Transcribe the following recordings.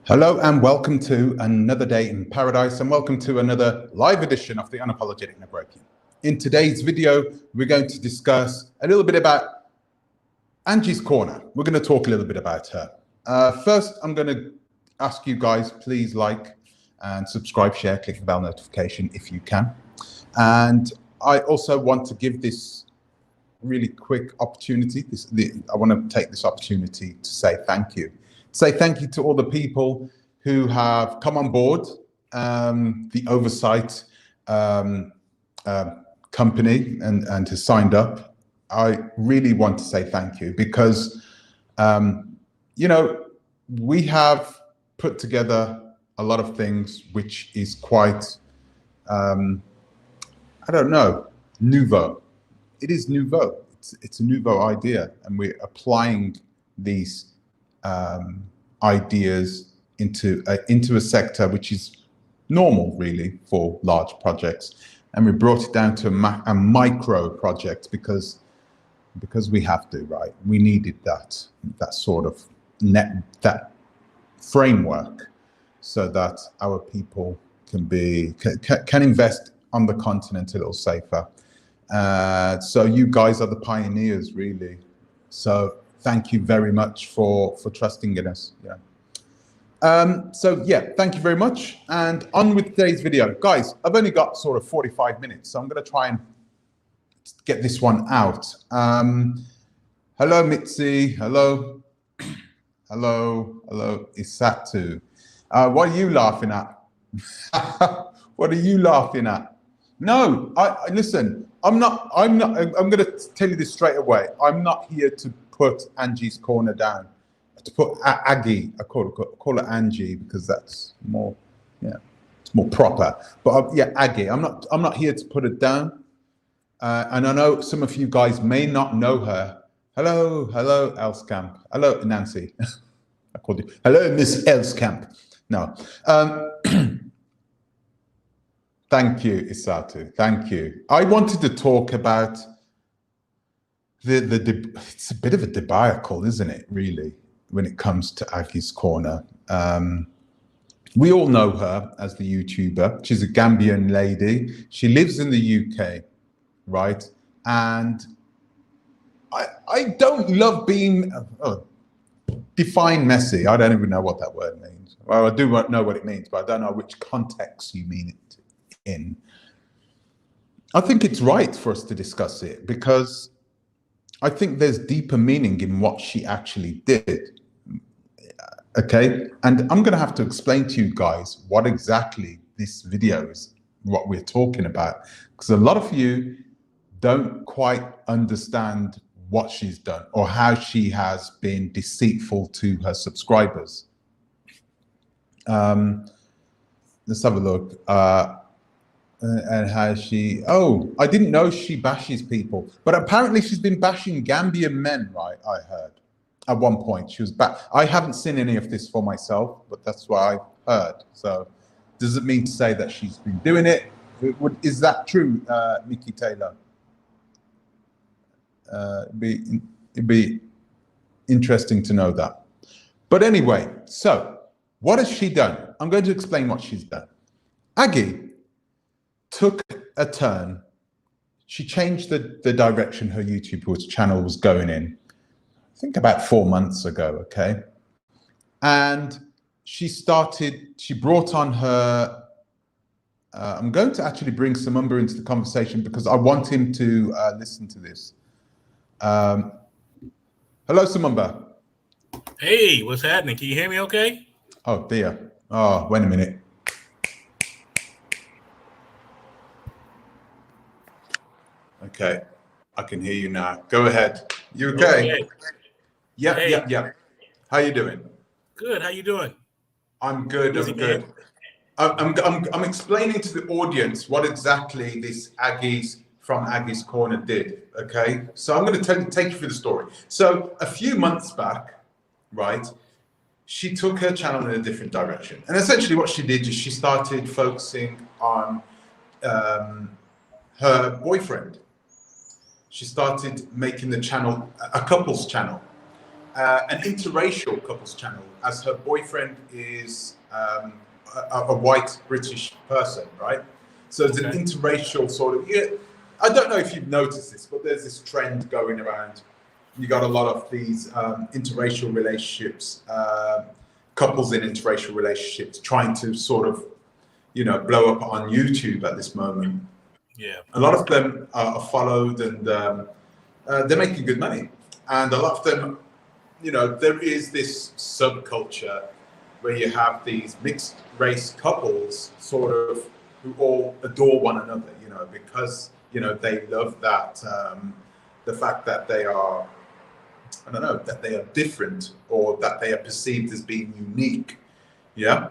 Hello and welcome to another day in paradise, and welcome to another live edition of the Unapologetic Networking. In today's video, we're going to discuss a little bit about Angie's Corner. We're going to talk a little bit about her. First, I'm going to ask you guys, please like and subscribe, share, click the bell notification if you can. And I also want to give this really quick opportunity. I want to take this opportunity to say thank you. Say thank you to all the people who have come on board the oversight company and has signed up. I really want to say thank you because, you know, we have put together a lot of things which is quite, I don't know, nouveau. It is nouveau. It's a nouveau idea, and we're applying these ideas into a sector which is normal really for large projects, and we brought it down to a micro project because we have to, right? We needed that sort of that framework so that our people can invest on the continent a little safer. So you guys are the pioneers, really. So thank you very much for trusting in us. Yeah. So yeah, thank you very much. And on with today's video. Guys, I've only got sort of 45 minutes, so I'm going to try and get this one out. Hello, Mitzi. Hello. Hello, Isatu. What are you laughing at? What are you laughing at? No, I listen, I'm going to tell you this straight away. I'm not here to put Angie's Corner down, to put Aggie. I call it Angie because that's more, yeah, it's more proper. But yeah, Aggie. I'm not here to put it down. And I know some of you guys may not know her. Hello, Elskamp. Hello, Nancy. I called you. Hello, Miss Elskamp. No. Thank you, Isatu. Thank you. I wanted to talk about it's a bit of a debacle, isn't it, really, when it comes to Aggie's Corner. We all know her as the YouTuber. She's a Gambian lady. She lives in the UK, right? And I don't love being, define messy. I don't even know what that word means. Well, I do know what it means, but I don't know which context you mean it in. I think it's right for us to discuss it because I think there's deeper meaning in what she actually did. Okay, and I'm going to have to explain to you guys what exactly this video is, what we're talking about, because a lot of you don't quite understand what she's done or how she has been deceitful to her subscribers. Let's have a look. And how she, I didn't know she bashes people, but apparently she's been bashing Gambian men, right? I heard at one point she was back. I haven't seen any of this for myself, but that's what I've heard. So does it mean to say that she's been doing it? Is that true, Nikki Taylor? It'd be interesting to know that. But anyway, so what has she done? I'm going to explain what she's done. Aggie took a turn. She changed the direction her YouTube channel was going in, I think about 4 months ago, okay? And she brought on her, I'm going to actually bring Samumba into the conversation because I want him to listen to this. Hello, Samumba. Hey, what's happening? Can you hear me okay? Oh, dear. Oh, wait a minute. Okay, I can hear you now. Go ahead. You okay? Okay. Yeah. How you doing? Good. How you doing? I'm good. I'm good. I'm explaining to the audience what exactly this Aggies from Aggie's Corner did. Okay, so I'm going to take you through the story. So a few months back, right, she took her channel in a different direction, and essentially what she did is she started focusing on her boyfriend. She started making the channel a couples channel, an interracial couples channel, as her boyfriend is a white British person, right? So it's an interracial sort of. Yeah, I don't know if you've noticed this, but there's this trend going around. You got a lot of these interracial relationships, couples in interracial relationships, trying to sort of, blow up on YouTube at this moment. Yeah. A lot of them are followed, and they're making good money. And a lot of them, there is this subculture where you have these mixed race couples sort of who all adore one another, because, they love that, the fact that they are, I don't know, that they are different, or that they are perceived as being unique. Yeah.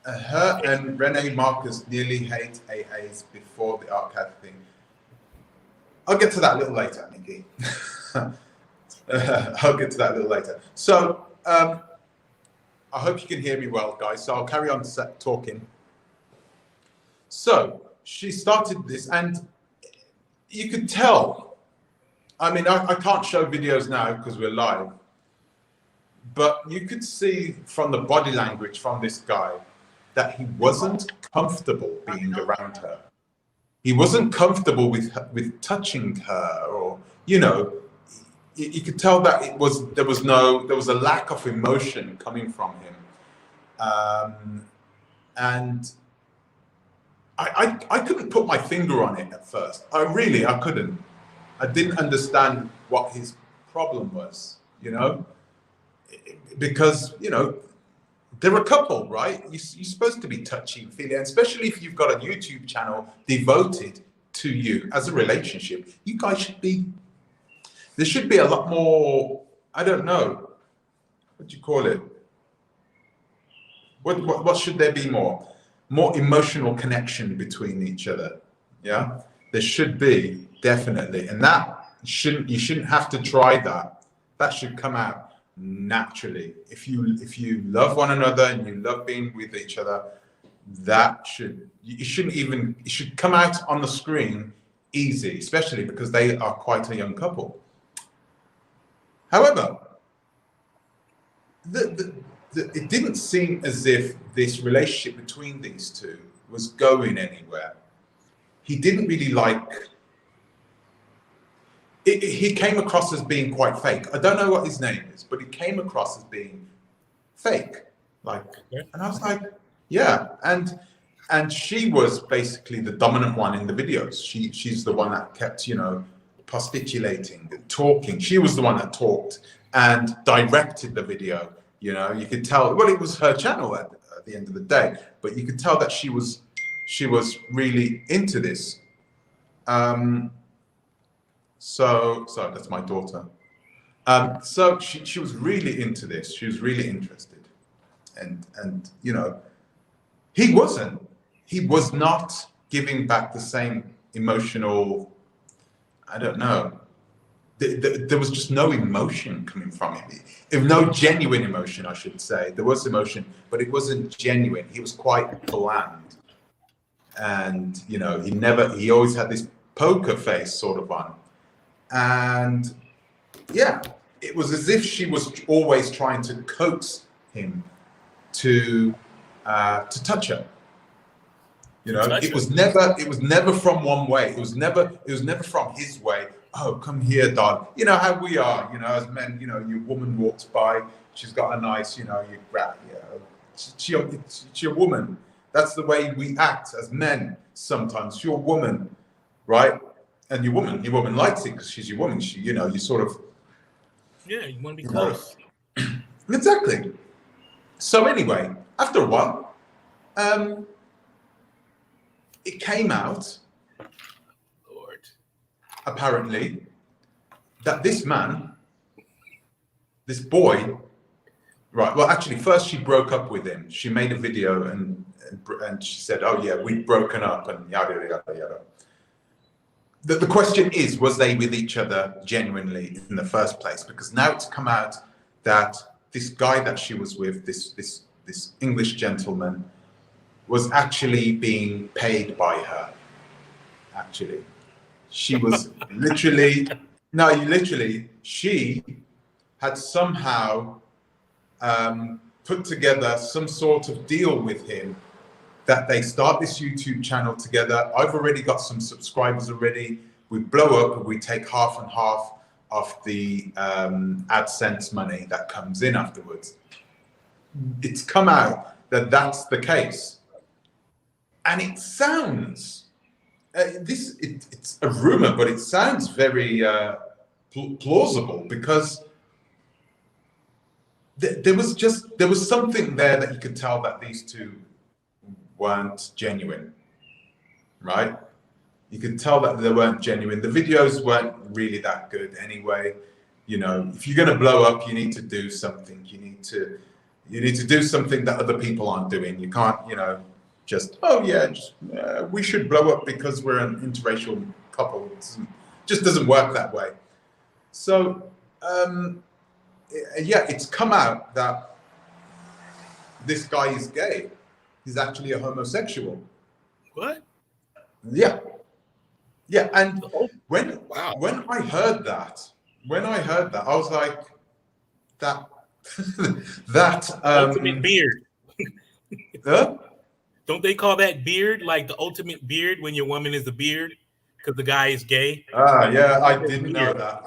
Her and Renee Marcus nearly hate AAs before the archive thing. I'll get to that a little later, Nikki. I'll get to that a little later. So I hope you can hear me well, guys. So I'll carry on talking. So she started this, and you could tell. I mean, I can't show videos now because we're live, but you could see from the body language from this guy that he wasn't comfortable being around her. He wasn't comfortable with touching her, or you could tell that there was a lack of emotion coming from him, and I couldn't put my finger on it at first. I couldn't. I didn't understand what his problem was, because they're a couple, right? You're supposed to be touchy and feely, and especially if you've got a YouTube channel devoted to you as a relationship. You guys should be. There should be a lot more. I don't know. What do you call it? What should there be more? More emotional connection between each other. Yeah, there should be, definitely, and you shouldn't have to try that. That should come out naturally. If you love one another and you love being with each other, it should come out on the screen easy, especially because they are quite a young couple. However, it didn't seem as if this relationship between these two was going anywhere. He didn't really like. He came across as being quite fake. I don't know what his name is, but he came across as being fake. And I was like, yeah. And she was basically the dominant one in the videos. She's the one that kept, posticulating, talking. She was the one that talked and directed the video. You could tell. Well, it was her channel at the end of the day, but you could tell that she was really into this. So that's my daughter. So she was really into this. She was really interested, and he was not giving back the same emotional. I don't know. There was just no emotion coming from him. No genuine emotion, I should say. There was emotion, but it wasn't genuine. He was quite bland, and he always had this poker face sort of on. And yeah, it was as if she was always trying to coax him to touch her. It was never from one way. It was never from his way. Oh, come here, darling. You know how we are. As men. Your woman walks by. She's got a nice. You grab. It's your woman. That's the way we act as men. Sometimes it's your woman, right? And your woman likes it because she's your woman. You sort of. Yeah, you want to be close. Exactly. So anyway, after a while, it came out, Lord, apparently, that this man, this boy, right? Well, actually, first she broke up with him. She made a video and she said, "Oh yeah, we've broken up," and yada yada yada. The question is, was they with each other genuinely in the first place? Because now it's come out that this guy that she was with, this English gentleman, was actually being paid by her, actually. She was literally, no, literally, she had somehow put together some sort of deal with him that they start this YouTube channel together. I've already got some subscribers already. We blow up and we take half and half of the AdSense money that comes in afterwards. It's come out that that's the case. And it sounds, it's a rumor, but it sounds very plausible, because there was something there that you could tell that these two weren't genuine, right? You could tell that they weren't genuine. The videos weren't really that good anyway. You know, if you're going to blow up, you need to do something. You need to do something that other people aren't doing. You can't, you know, just, oh yeah, we should blow up because we're an interracial couple. Just doesn't work that way. So yeah, it's come out that this guy is gay. He's actually a homosexual. What? Yeah. Yeah, and when I heard that, I was like, that ultimate beard. Huh? Don't they call that beard, like the ultimate beard, when your woman is a beard because the guy is gay? Yeah, I didn't know that.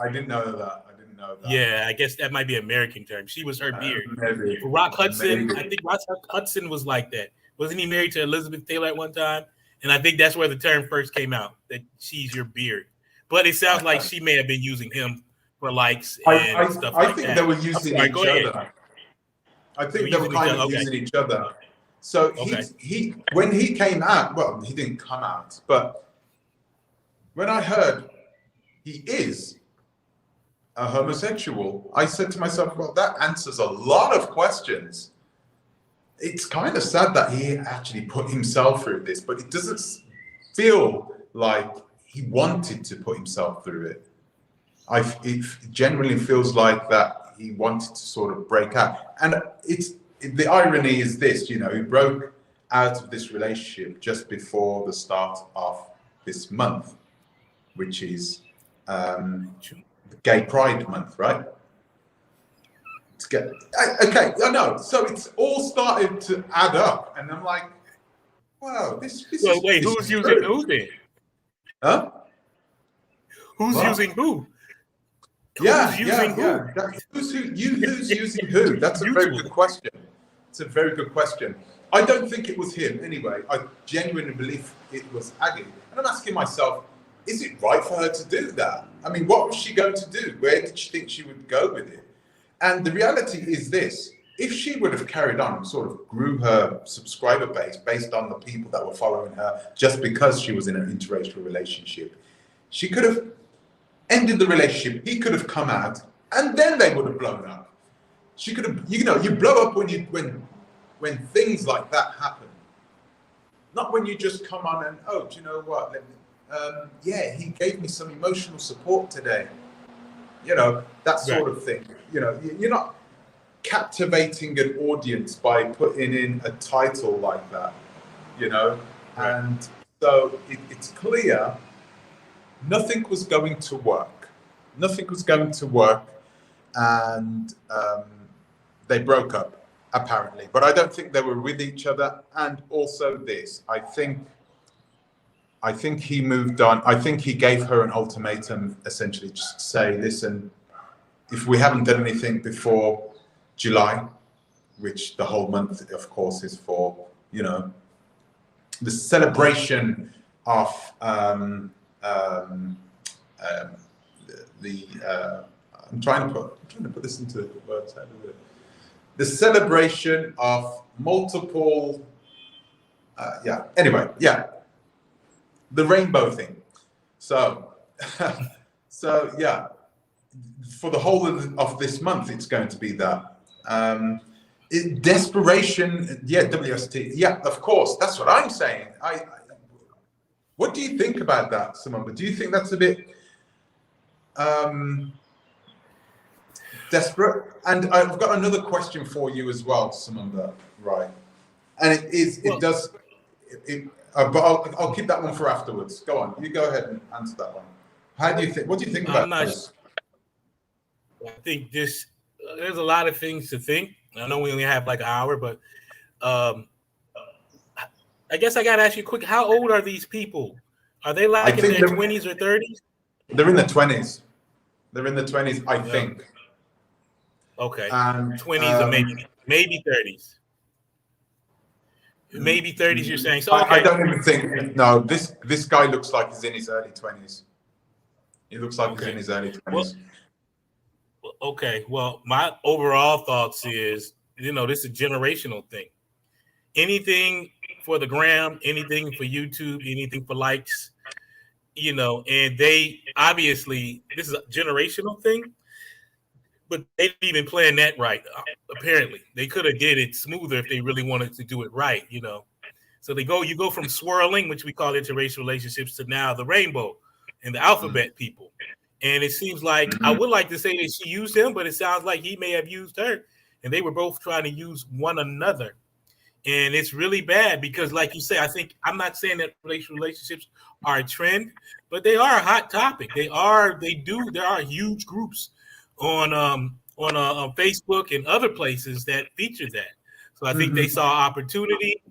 Yeah, I guess that might be an American term. She was her beard. Maybe. Rock Hudson, I think Rock Hudson was like that. Wasn't he married to Elizabeth Taylor at one time? And I think that's where the term first came out, that she's your beard. But it sounds like she may have been using him for likes and stuff like that. I think they were using each other. I think they were kind of using each other. So he when he came out, well, he didn't come out, but when I heard he is a homosexual, I said to myself, well, that answers a lot of questions. It's kind of sad that he actually put himself through this, but it doesn't feel like he wanted to put himself through it. It generally feels like that he wanted to sort of break out. And the irony is this, you know, he broke out of this relationship just before the start of this month, which is Gay Pride Month, right? Okay, I know. So it's all started to add up, and I'm like, wow, this so is. Wait, who's using who then? Huh? Who's using who? Who's using who? That's a very good question. It's a very good question. I don't think it was him anyway. I genuinely believe it was Aggie, and I'm asking myself, is it right for her to do that? I mean, what was she going to do? Where did she think she would go with it? And the reality is this: if she would have carried on and sort of grew her subscriber base based on the people that were following her just because she was in an interracial relationship, she could have ended the relationship. He could have come out, and then they would have blown up. She could have, you know, you blow up when things like that happen, not when you just come on and, oh, do you know what? Yeah, he gave me some emotional support today. You know, that sort of thing. You know, you're not captivating an audience by putting in a title like that, you know? And so it's clear nothing was going to work. Nothing was going to work. And they broke up, apparently. But I don't think they were with each other. And also this, I think he moved on. I think he gave her an ultimatum, essentially, just to say, listen, if we haven't done anything before July, which the whole month, of course, is for, you know, the celebration of I'm trying to put this into words. The celebration of multiple, the rainbow thing. So, yeah, for the whole of this month, it's going to be that. Desperation, yeah, WST, yeah, of course, that's what I'm saying. What do you think about that, Samantha? Do you think that's a bit desperate? And I've got another question for you as well, Samantha, right? And But I'll keep that one for afterwards. Go on, you go ahead and answer that one. How do you think? What do you think about this? I think there's a lot of things to think. I know we only have like an hour, but I guess I got to ask you quick. How old are these people? Are they like in their 20s or 30s? They're in the 20s. They're in the 20s, I think. Okay. 20s or maybe 30s. Maybe 30s, you're saying. So okay. I don't even think. No, this guy looks like he's in his early 20s. He looks like he's in his early 20s. Okay. Well, my overall thoughts is, this is a generational thing. Anything for the gram, anything for YouTube, anything for likes, and they obviously, this is a generational thing, but they didn't even plan that right. Apparently, they could have did it smoother if they really wanted to do it right, So you go from swirling, which we call interracial relationships, to now the rainbow and the alphabet people. And it seems like I would like to say that she used him, but it sounds like he may have used her, and they were both trying to use one another. And it's really bad because, like you say, I'm not saying that racial relationships are a trend, but they are a hot topic. There are huge groups on Facebook and other places that feature that. So I think they saw opportunity.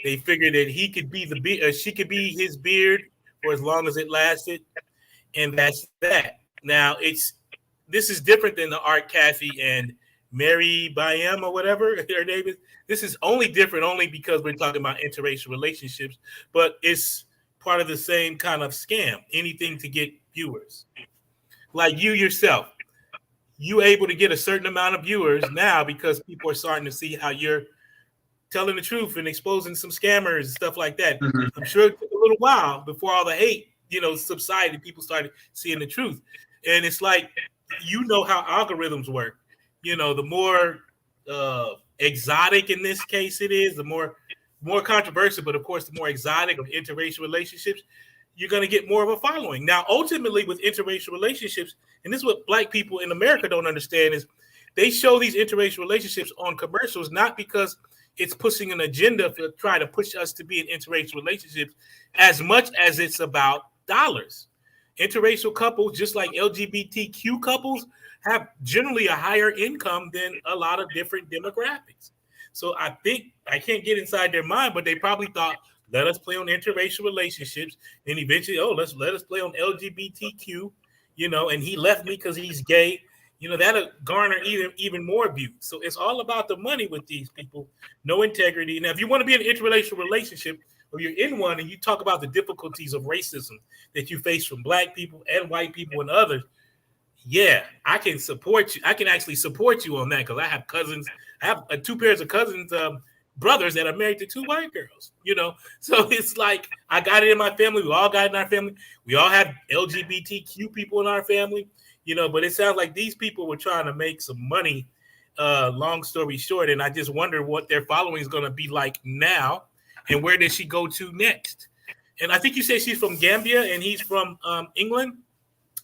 They figured that he could be she could be his beard for as long as it lasted, and that's that. Now this is different than the Art Kathy and Mary Byam or whatever her name is. This is different only because we're talking about interracial relationships, but it's part of the same kind of scam. Anything to get viewers. Like you yourself, you able to get a certain amount of viewers now because people are starting to see how you're telling the truth and exposing some scammers and stuff like that. I'm sure it took a little while before all the hate, subsided. People started seeing the truth. And it's like, how algorithms work. The more exotic in this case it is, the more controversial, but of course, the more exotic of interracial relationships, you're going to get more of a following. Now, ultimately, with interracial relationships, and this is what Black people in America don't understand, is they show these interracial relationships on commercials, not because it's pushing an agenda to try to push us to be in interracial relationships as much as it's about dollars. Interracial couples, just like LGBTQ couples, have generally a higher income than a lot of different demographics. So I think I can't get inside their mind, but they probably thought, let us play on interracial relationships, and eventually, let us play on LGBTQ, and he left me because he's gay. That'll garner even more views. So it's all about the money with these people, no integrity. Now, if you want to be in an interracial relationship, or you're in one and you talk about the difficulties of racism that you face from Black people and white people and others, yeah, I can support you. I can actually support you on that because I have cousins. I have 2 pairs of cousins, brothers that are married to 2 white girls, So it's like I got it in my family. We all got it in our family. We all have LGBTQ people in our family, but it sounds like these people were trying to make some money, long story short. And I just wonder what their following is going to be like now. And where did she go to next? And I think you said she's from Gambia and he's from England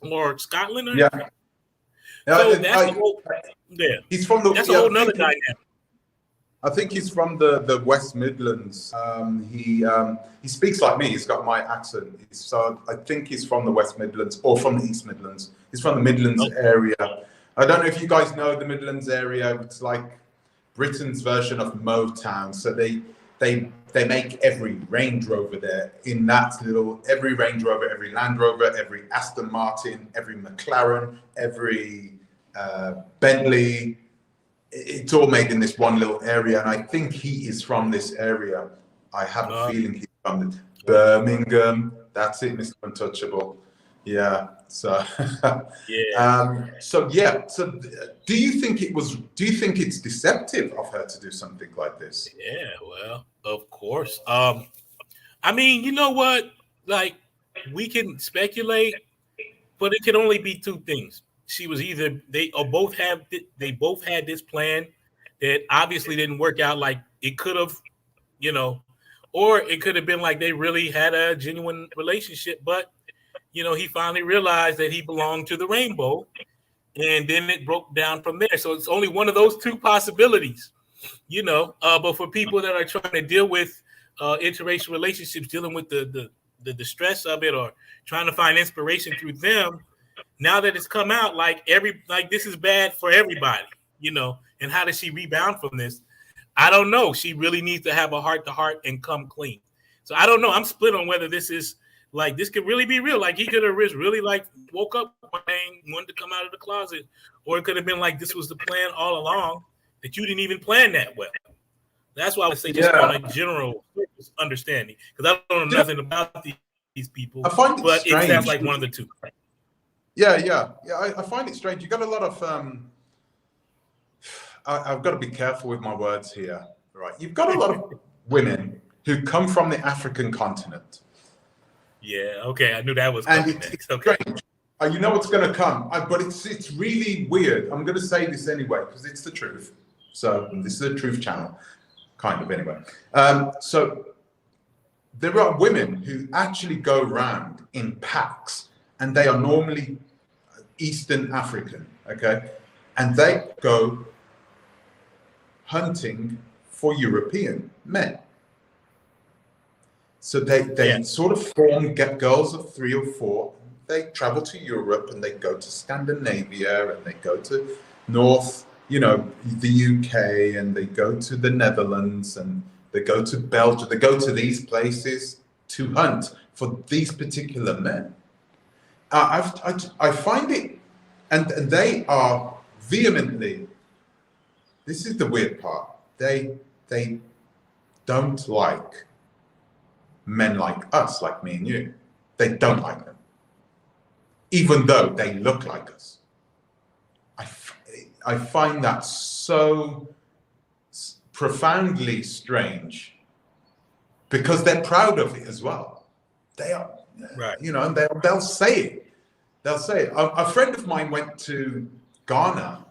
or Scotland. Yeah. So that's he's from the. That's a whole nother dynamic. I think he's from the West Midlands. He speaks like me. He's got my accent. So I think he's from the West Midlands or from the East Midlands. He's from the Midlands area. I don't know if you guys know the Midlands area. It's like Britain's version of Motown. So they make every Range Rover there in that every Range Rover, every Land Rover, every Aston Martin, every McLaren, every Bentley. It's all made in this one little area. And I think he is from this area. I have a feeling he's from Birmingham. That's it, Mr. Untouchable. Yeah. So, So do you think it's deceptive of her to do something like this? Yeah, well, of course. I mean, you know what? Like, we can speculate, but it can only be 2 things. She was either they both had this plan that obviously didn't work out like it could have, or it could have been like they really had a genuine relationship, but he finally realized that he belonged to the rainbow, and then it broke down from there. So it's only one of those 2 possibilities, but for people that are trying to deal with interracial relationships, dealing with the distress of it, or trying to find inspiration through them. Now that it's come out, like this is bad for everybody, and how does she rebound from this? I don't know. She really needs to have a heart to heart and come clean. So I don't know. I'm split on whether this is like, this could really be real. Like, he could have really like woke up one day and wanted to come out of the closet, or it could have been like this was the plan all along, that you didn't even plan that well. That's why I would say just on a general understanding, because I don't know nothing about these people. I find but strange. It sounds like one of the two. Yeah. I find it strange. You got a lot of. I've got to be careful with my words here, right? You've got a lot of women who come from the African continent. Yeah. Okay. I knew that was coming next. Okay. Strange. You know what's going to come, but it's really weird. I'm going to say this anyway because it's the truth. So this is a truth channel, kind of anyway. So there are women who actually go around in packs, and they are normally Eastern African, okay? And they go hunting for European men. So they sort of get girls of 3 or 4. They travel to Europe and they go to Scandinavia and they go to North, the UK, and they go to the Netherlands and they go to Belgium. They go to these places to hunt for these particular men. I find it, and they are vehemently. This is the weird part. They don't like men like us, like me and you. They don't like them, even though they look like us. I find that so profoundly strange, because they're proud of it as well. They are, right. And they'll say it. They'll say it. A friend of mine went to Ghana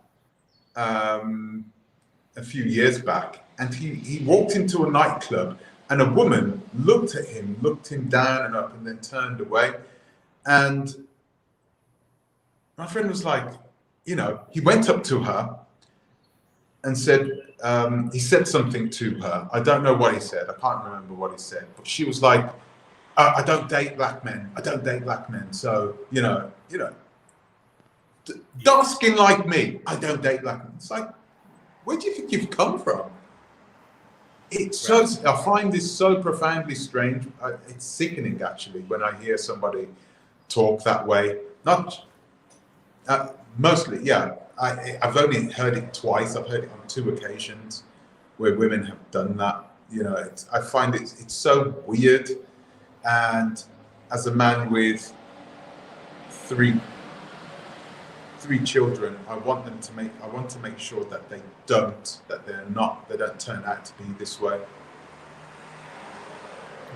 a few years back, and he walked into a nightclub, and a woman looked him down and up, and then turned away. And my friend was like, he went up to her and said, he said something to her. I don't know what he said. I can't remember what he said. But she was like, I don't date black men. I don't date black men. So, dark skin like me, I don't date black men. It's like, where do you think you've come from? It's right. I find this so profoundly strange. It's sickening, actually, when I hear somebody talk that way. Not mostly, yeah. I've only heard it twice. I've heard it on 2 occasions where women have done that. I find it's so weird. And as a man with three children, I want to make sure that they don't turn out to be this way.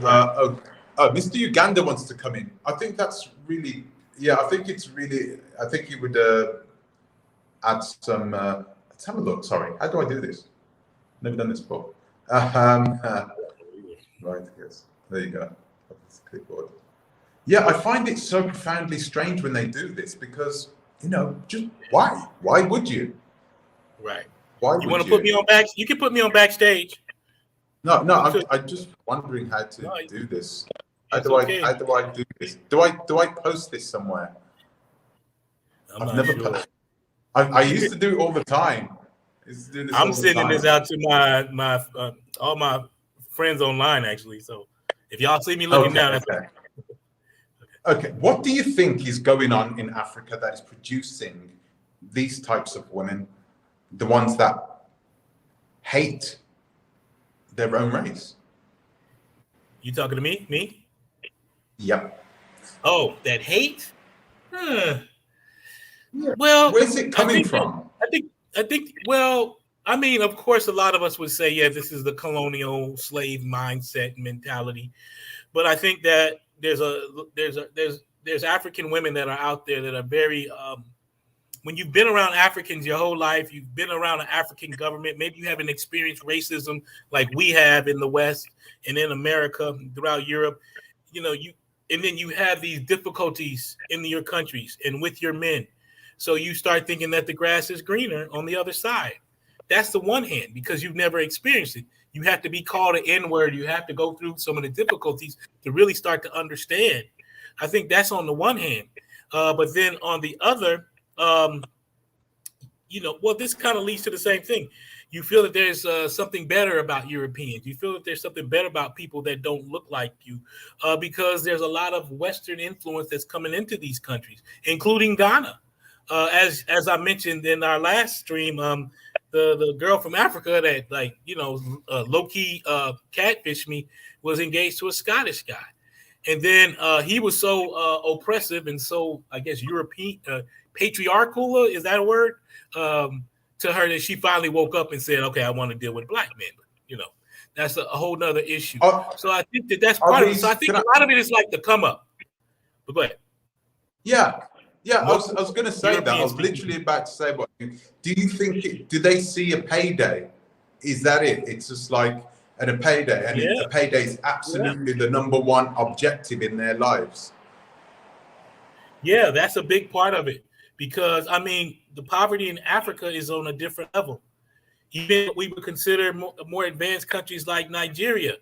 Right. Mr. Uganda wants to come in. I think that's really, I think you would add some, let's have a look. Sorry, how do I do this? Never done this before. Right, yes, there you go. Clipboard. Yeah, I find it so profoundly strange when they do this, because, just why? Why would you? Right. Why you want to put me on back? You can put me on backstage. No, I'm just wondering how to do this. How do I do this? Do I post this somewhere? I've never sure. I used to do it all the time. I'm sending this out to my all my friends online, actually. So if y'all see me looking down, that's okay. What do you think is going on in Africa that is producing these types of women, the ones that hate their own race? You talking to me? Me? Yep. Oh, that hate? Yeah. Well, where's it coming from? I think. Well, I mean, of course, a lot of us would say, yeah, this is the colonial slave mindset mentality. But I think that there's African women that are out there that are very. When you've been around Africans your whole life, you've been around an African government. Maybe you haven't experienced racism like we have in the West and in America, throughout Europe. And then you have these difficulties in your countries and with your men. So you start thinking that the grass is greener on the other side. that's the one hand, because you've never experienced it. You have to be called an N-word. You have to go through some of the difficulties to really start to understand. I think that's on the one hand. But then on the other, well, this kind of leads to the same thing. You feel that there's something better about Europeans. You feel that there's something better about people that don't look like you, because there's a lot of Western influence that's coming into these countries, including Ghana. As I mentioned in our last stream, the girl from Africa that low key catfished me was engaged to a Scottish guy, and then he was so oppressive and so, I guess, European patriarchal, is that a word, to her, that she finally woke up and said, "Okay, I want to deal with black men." But, that's a whole nother issue. So I think that's part of it. So I think a lot of it is like the come up. But go ahead. Yeah. I was going to say that. I was literally about to say, do you think? Do they see a payday? Is that it? It's just like at a payday, and a payday is absolutely the number one objective in their lives. Yeah, that's a big part of it, because I mean, the poverty in Africa is on a different level. Even we would consider more advanced countries like Nigeria,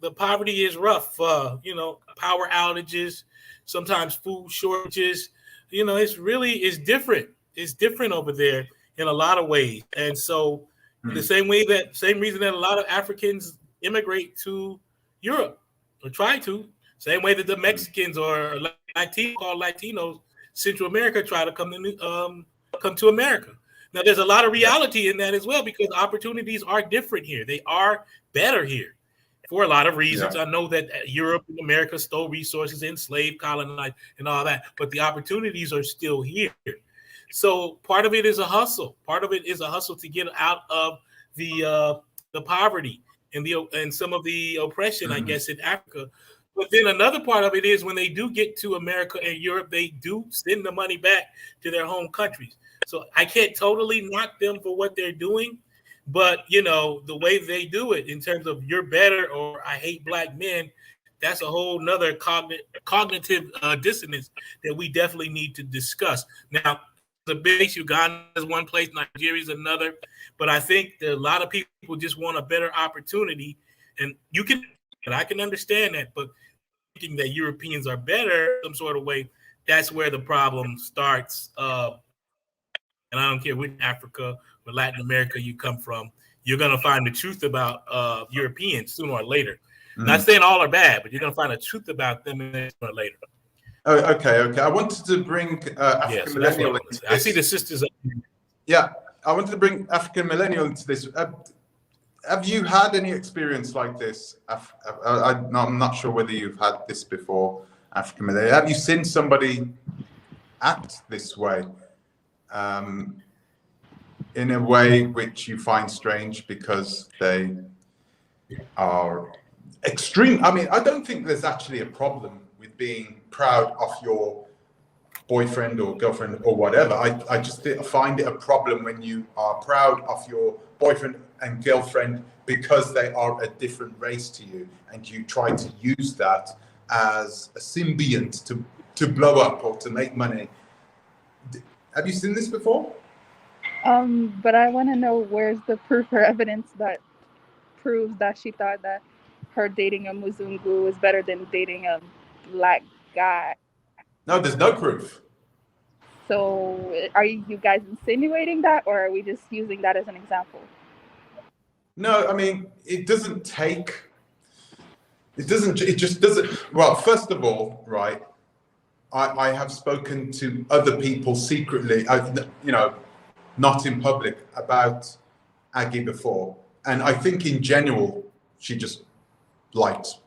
the poverty is rough. Power outages, sometimes food shortages. It's different. It's different over there in a lot of ways. And so the same reason that a lot of Africans immigrate to Europe, or try to, same way that the Mexicans or Latinos, Central America, try to come to America. Now, there's a lot of reality in that as well, because opportunities are different here. They are better here for a lot of reasons. I know that Europe and America stole resources, enslaved, colonized, and all that, but the opportunities are still here. So part of it is a hustle. Part of it is a hustle to get out of the poverty and some of the oppression, I guess, in Africa. But then another part of it is when they do get to America and Europe, they do send the money back to their home countries. So I can't totally knock them for what they're doing, but the way they do it in terms of "you're better" or "I hate black men," that's a whole nother cognitive dissonance that we definitely need to discuss. Now, the big issue, Ghana is one place, Nigeria is another, but I think that a lot of people just want a better opportunity, and I can understand that, but thinking that Europeans are better some sort of way, that's where the problem starts. And I don't care which Africa or Latin America you come from, you're going to find the truth about Europeans sooner or later. Not saying all are bad, but you're going to find the truth about them sooner or later. Oh, okay. I wanted to bring African millennial into this. I see the sisters up here. Yeah, I wanted to bring African millennial into this. Have you had any experience like this? I'm not sure whether you've had this before, African millennial. Have you seen somebody act this way? In a way which you find strange because they are extreme. I mean, I don't think there's actually a problem with being proud of your boyfriend or girlfriend or whatever. I just find it a problem when you are proud of your boyfriend and girlfriend because they are a different race to you, and you try to use that as a symbiont to blow up or to make money. Have you seen this before? But I want to know, where's the proof or evidence that proves that she thought that her dating a Muzungu was better than dating a black guy? No, there's no proof. So are you guys insinuating that, or are we just using that as an example? No, I mean, it just doesn't. Well, first of all, right, I have spoken to other people secretly, not in public, about Aggie before. And I think in general, she just liked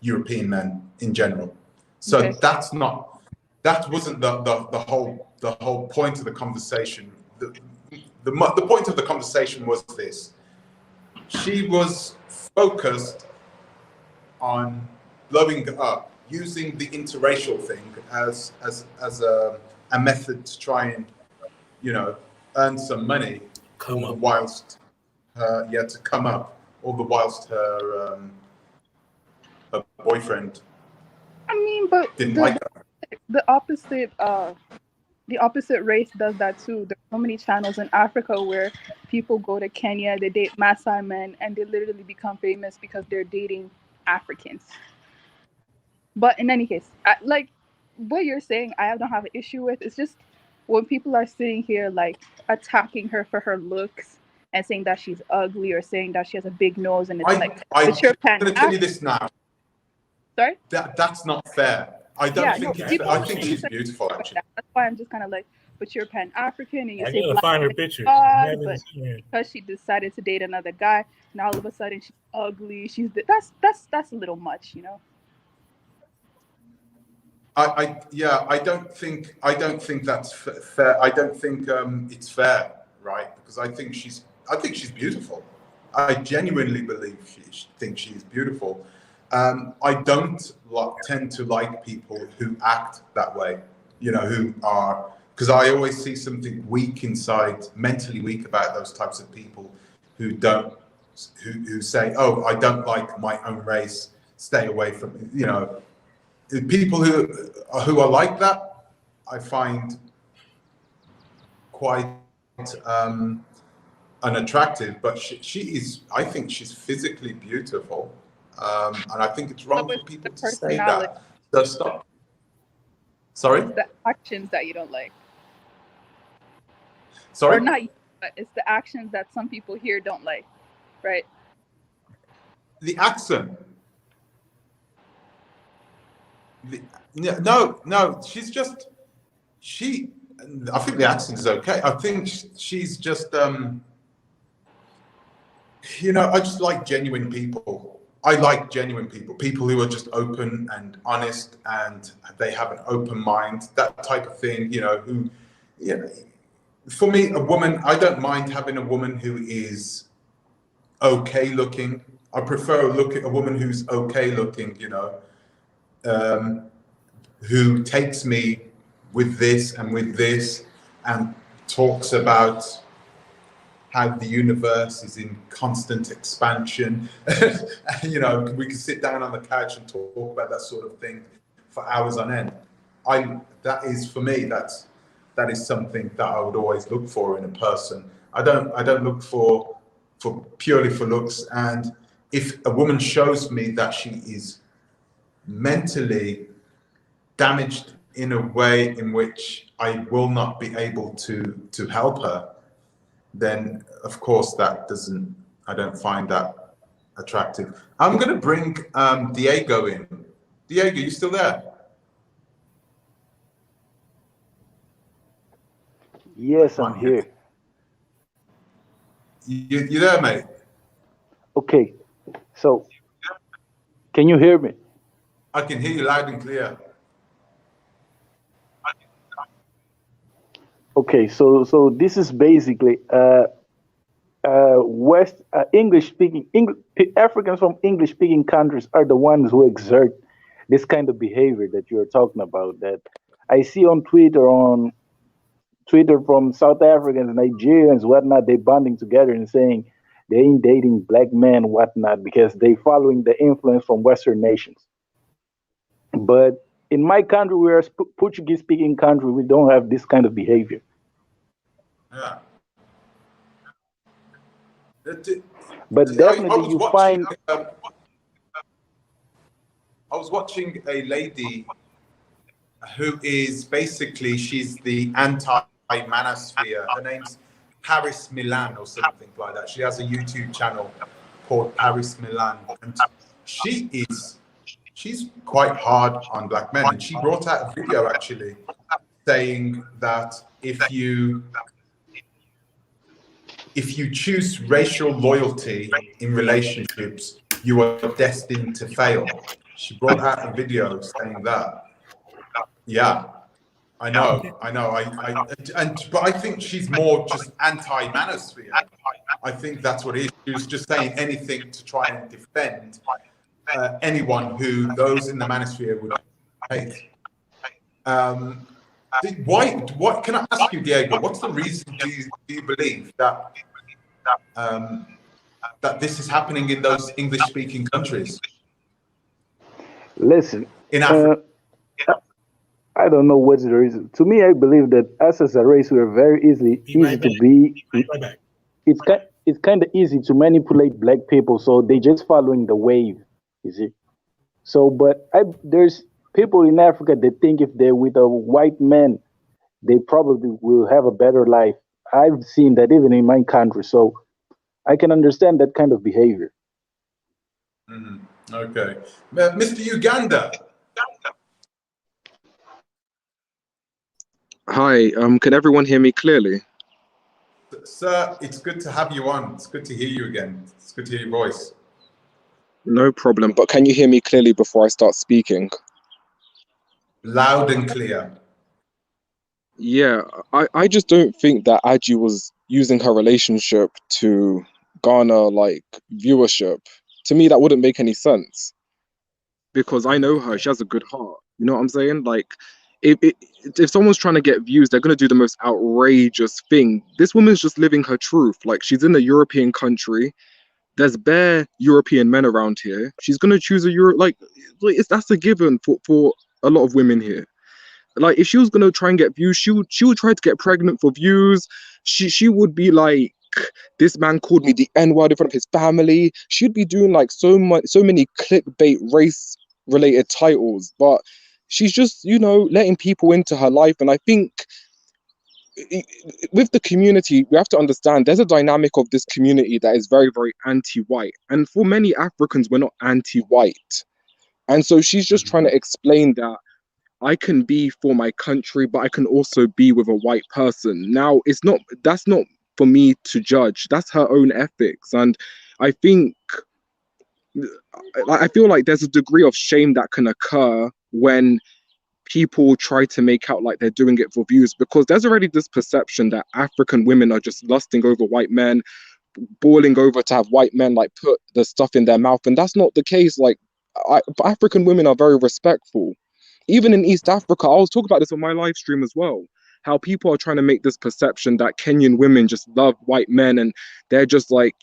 European men in general. So okay. That wasn't the whole point of the conversation. The point of the conversation was this. She was focused on blowing up, using the interracial thing as a method to try and, earn some money, whilst to come up, all the whilst her boyfriend. I mean, but didn't like her. The opposite the opposite race does that too. There's so many channels in Africa where people go to Kenya, they date Maasai men, and they literally become famous because they're dating Africans. But in any case, like what you're saying, I don't have an issue with. It's just when people are sitting here like attacking her for her looks and saying that she's ugly or saying that she has a big nose, and it's I'm but you're going to tell you this now. Sorry? That's not fair. I don't think it's fair. I think she's beautiful, actually. That's why I'm just kind of like, but you're Pan-African and you say gotta find her picture. but because she decided to date another guy, and all of a sudden she's ugly. That's a little much, you know. I don't think that's fair. I don't think it's fair, right? Because I think she's beautiful. I genuinely think she's beautiful. I don't tend to like people who act that way, you know, who are, because I always see something weak inside, mentally weak about those types of people who say, oh, I don't like my own race, stay away from it, you know. People who are like that, I find quite unattractive. But she is. I think she's physically beautiful, and I think it's wrong for people to say that. So stop. Sorry. It's the actions that you don't like. Sorry. Or not, but it's the actions that some people here don't like, right? The accent. No, she's just, I think the accent is okay. I think she's just, you know, I just like genuine people. I like genuine people who are just open and honest and they have an open mind, that type of thing, you know, who, you know, for me, a woman, I don't mind having a woman who is okay looking. I prefer a woman who's okay looking, you know. Who takes me with this and talks about how the universe is in constant expansion. You know, we can sit down on the couch and talk about that sort of thing for hours on end. That is, for me, that is something that I would always look for in a person. I don't look for purely for looks. And if a woman shows me that she is mentally damaged in a way in which I will not be able to help her, then of course I don't find that attractive. I'm going to bring Diego in. Diego, you still there? Yes, I'm here. You there, mate? Okay, so can you hear me? I can hear you loud and clear. Okay, so this is basically Africans from English speaking countries are the ones who exert this kind of behavior that you're talking about. That I see on Twitter from South Africans, Nigerians, whatnot. They bonding together and saying they ain't dating black men, whatnot, because they following the influence from Western nations. But in my country, we're a Portuguese-speaking country. We don't have this kind of behavior. Yeah. But definitely you find... I was watching a lady who is basically, she's the anti-manosphere. Her name's Paris Milan or something like that. She has a YouTube channel called Paris Milan. And she's quite hard on black men. And she brought out a video actually saying that if you choose racial loyalty in relationships, you are destined to fail. She brought out a video saying that. Yeah, I know. But I think she's more just anti-manosphere. I think that's what it is. She was just saying anything to try and defend anyone who those in the manosphere would hate. What can I ask you, Diego? What's the reason do you believe that that this is happening in those English-speaking countries? Listen, in Africa. I don't know what's the reason. To me, I believe that us as a race, we are very Be easy right to back. be. Right back. It's kind of easy to manipulate black people, so they just following the wave. You see. So, but there's people in Africa that think if they're with a white man, they probably will have a better life. I've seen that even in my country, so I can understand that kind of behavior. Mhm. Okay. Mr. Uganda, Hi, can everyone hear me clearly? sir, it's good to have you on. It's good to hear you again. It's good to hear your voice. No problem, but can you hear me clearly before I start speaking? Loud and clear. Yeah, I just don't think that Aggie was using her relationship to garner like viewership. To me, that wouldn't make any sense because I know her. She has a good heart. You know what I'm saying? Like, if if someone's trying to get views, they're gonna do the most outrageous thing. This woman's just living her truth. Like, she's in a European country. There's bare European men around here. She's gonna choose a that's a given for a lot of women here. Like if she was gonna try and get views, she would try to get pregnant for views. She would be like, this man called me the N-word in front of his family. She'd be doing like so many clickbait race related titles, but she's just, letting people into her life. And I think with the community, we have to understand there's a dynamic of this community that is very, very anti-white. And for many Africans, we're not anti-white. And so she's just trying to explain that I can be for my country, but I can also be with a white person. Now, that's not for me to judge. That's her own ethics. And I think, I feel like there's a degree of shame that can occur when people try to make out like they're doing it for views, because there's already this perception that African women are just lusting over white men, boiling over to have white men like put the stuff in their mouth. And that's not the case. Like, African women are very respectful. Even in East Africa, I was talking about this on my live stream as well, how people are trying to make this perception that Kenyan women just love white men and they're just like,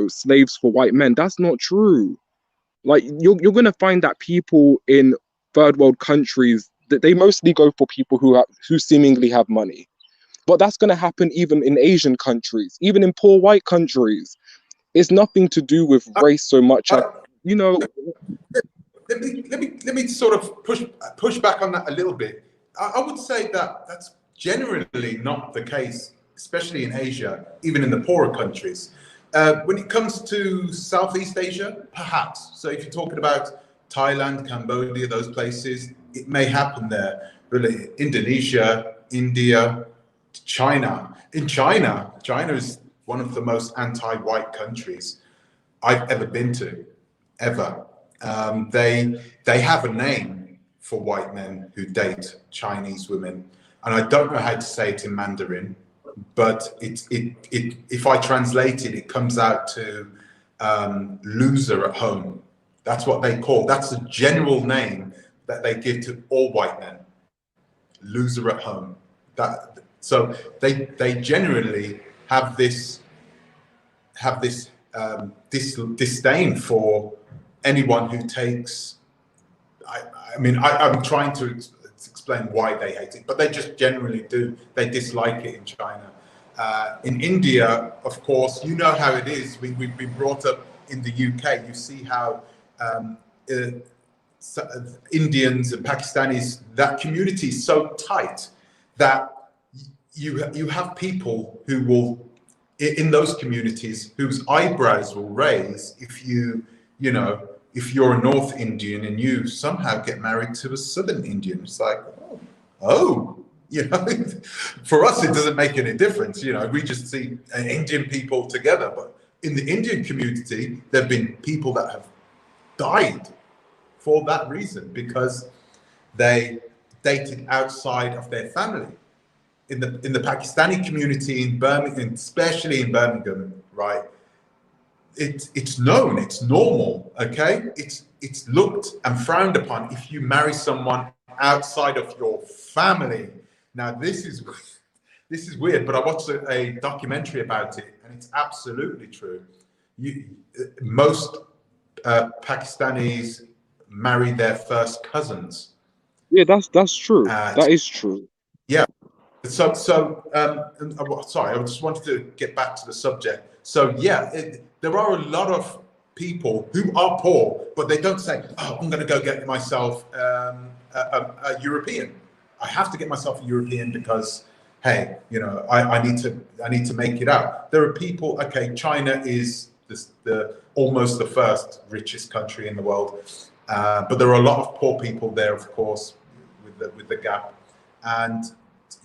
slaves for white men. That's not true. Like you're going to find that people in third world countries, that they mostly go for people who seemingly have money. But that's going to happen even in Asian countries, even in poor white countries. It's nothing to do with race so much as, you know. Let me sort of push back on that a little bit. I would say that that's generally not the case, especially in Asia, even in the poorer countries. When it comes to Southeast Asia, perhaps. So if you're talking about Thailand, Cambodia, those places, it may happen there. Really, Indonesia, India, China. In China, China is one of the most anti-white countries I've ever been to, ever. They have a name for white men who date Chinese women, and I don't know how to say it in Mandarin, but if I translate it, it comes out to loser at home. That's what they call. That's the general name that they give to all white men. Loser at home. So they generally have this disdain for anyone who takes. I'm trying to explain why they hate it, but they just generally do. They dislike it in China. In India, of course, you know how it is. We've been brought up in the UK. You see how Indians and Pakistanis, that community is so tight that you have people who will, in those communities, whose eyebrows will raise if you're a North Indian and you somehow get married to a Southern Indian. It's like, oh, for us it doesn't make any difference. We just see Indian people together. But in the Indian community, there have been people that have died for that reason, because they dated outside of their family. In the Pakistani community in Birmingham, especially in Birmingham, right? It's known, it's normal, okay? It's looked and frowned upon if you marry someone outside of your family. Now this is weird, but I watched a documentary about it, and it's absolutely true. Most Pakistanis marry their first cousins. Yeah, that's true. That is true. Yeah. So sorry, I just wanted to get back to the subject. So yeah, there are a lot of people who are poor, but they don't say, "Oh, I'm going to go get myself a European. I have to get myself a European because, hey, you know, I need to make it out." There are people. Okay, China is the almost the first richest country in the world, but there are a lot of poor people there, of course, with the gap, and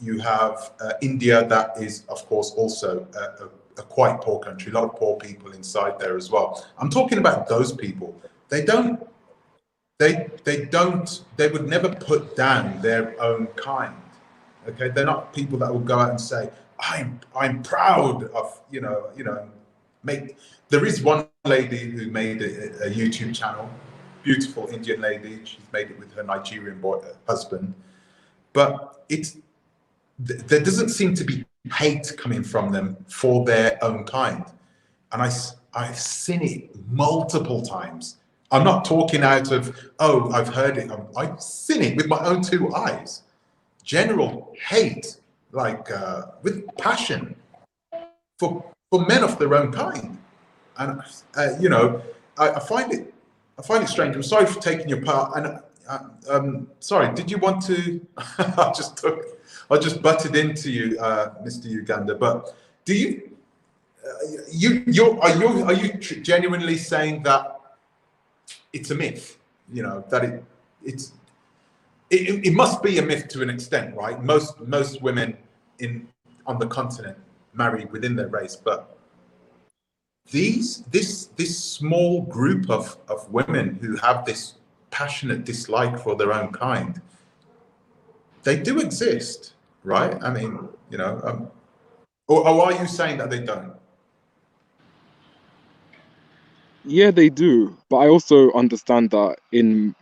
you have India, that is, of course, also a quite poor country. A lot of poor people inside there as well. I'm talking about those people. They would never put down their own kind. Okay, they're not people that will go out and say, I'm proud of, make. There is one lady who made a YouTube channel, beautiful Indian lady. She's made it with her Nigerian husband, but there doesn't seem to be hate coming from them for their own kind. And I've seen it multiple times. I'm not talking out of, oh, I've heard it. I've seen it with my own two eyes. General hate, like with passion for men of their own kind. And, I find it strange. I'm sorry for taking your part. And sorry, did you want to, I just butted into you, Mr. Uganda. But do you, are you genuinely saying that it's a myth? You know that it must be a myth to an extent, right? Most women on the continent marry within their race, but this small group of women who have this passionate dislike for their own kind, they do exist, right? I mean, or are you saying that they don't? Yeah, they do. But I also understand that in